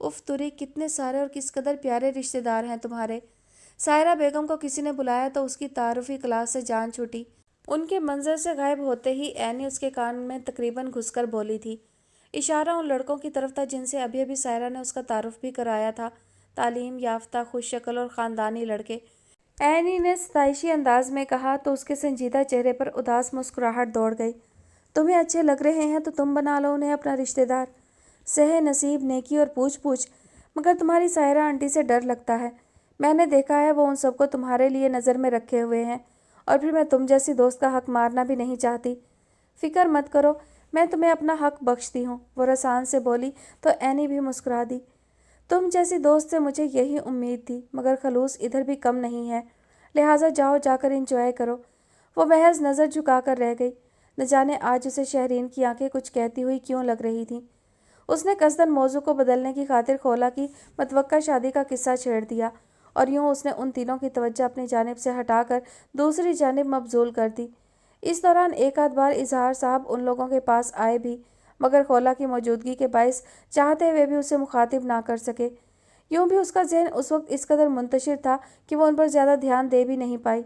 उफ तुरी, कितने सारे और किस कदर प्यारे रिश्तेदार हैं तुम्हारे। सायरा बेगम को किसी ने बुलाया तो उसकी तारुफी क्लास से जान छूटी। उनके मंजर से गायब होते ही एनी उसके कान में तकरीबन घुसकर बोली थी। इशारा उन लड़कों की तरफ था जिनसे अभी अभी सायरा ने उसका तारुफ भी कराया था। तालीम याफ्ता, खुश शक्ल और ख़ानदानी लड़के। एनी ने सताइशी अंदाज में कहा तो उसके संजीदा चेहरे पर उदास मुस्कुराहट दौड़ गई। तुम्हें अच्छे लग रहे हैं तो तुम बना लो उन्हें अपना रिश्तेदार। सहे नसीब, नेकी और पूछ पूछ, मगर तुम्हारी सायरा आंटी से डर लगता है। मैंने देखा है वो उन सबको तुम्हारे लिए नज़र में रखे हुए हैं, और फिर मैं तुम जैसी दोस्त का हक मारना भी नहीं चाहती। फ़िक्र मत करो, मैं तुम्हें अपना हक बख्शती हूँ, वो रसान से बोली तो एनी भी मुस्कुरा दी। तुम जैसी दोस्त से मुझे यही उम्मीद थी, मगर खलूस इधर भी कम नहीं है, लिहाजा जाओ जाकर इंजॉय करो। वो महज नज़र झुका कर रह गई। न जाने आज उसे शहरीन की आंखें कुछ कहती हुई क्यों लग रही थीं। उसने कसदन मौजू को बदलने की खातिर खोला की मतवक्का शादी का किस्सा छेड़ दिया, और यूँ उसने उन तीनों की तवज्जो अपनी जानिब से हटाकर दूसरी जानिब मबजूल कर दी। इस दौरान एक आध बार इजहार साहब उन लोगों के पास आए भी, मगर खोला की मौजूदगी के बायस चाहते हुए भी उसे मुखातिब ना कर सके। यूँ भी उसका जहन उस वक्त इस कदर मुंतशिर था कि वो उन पर ज़्यादा ध्यान दे भी नहीं पाई।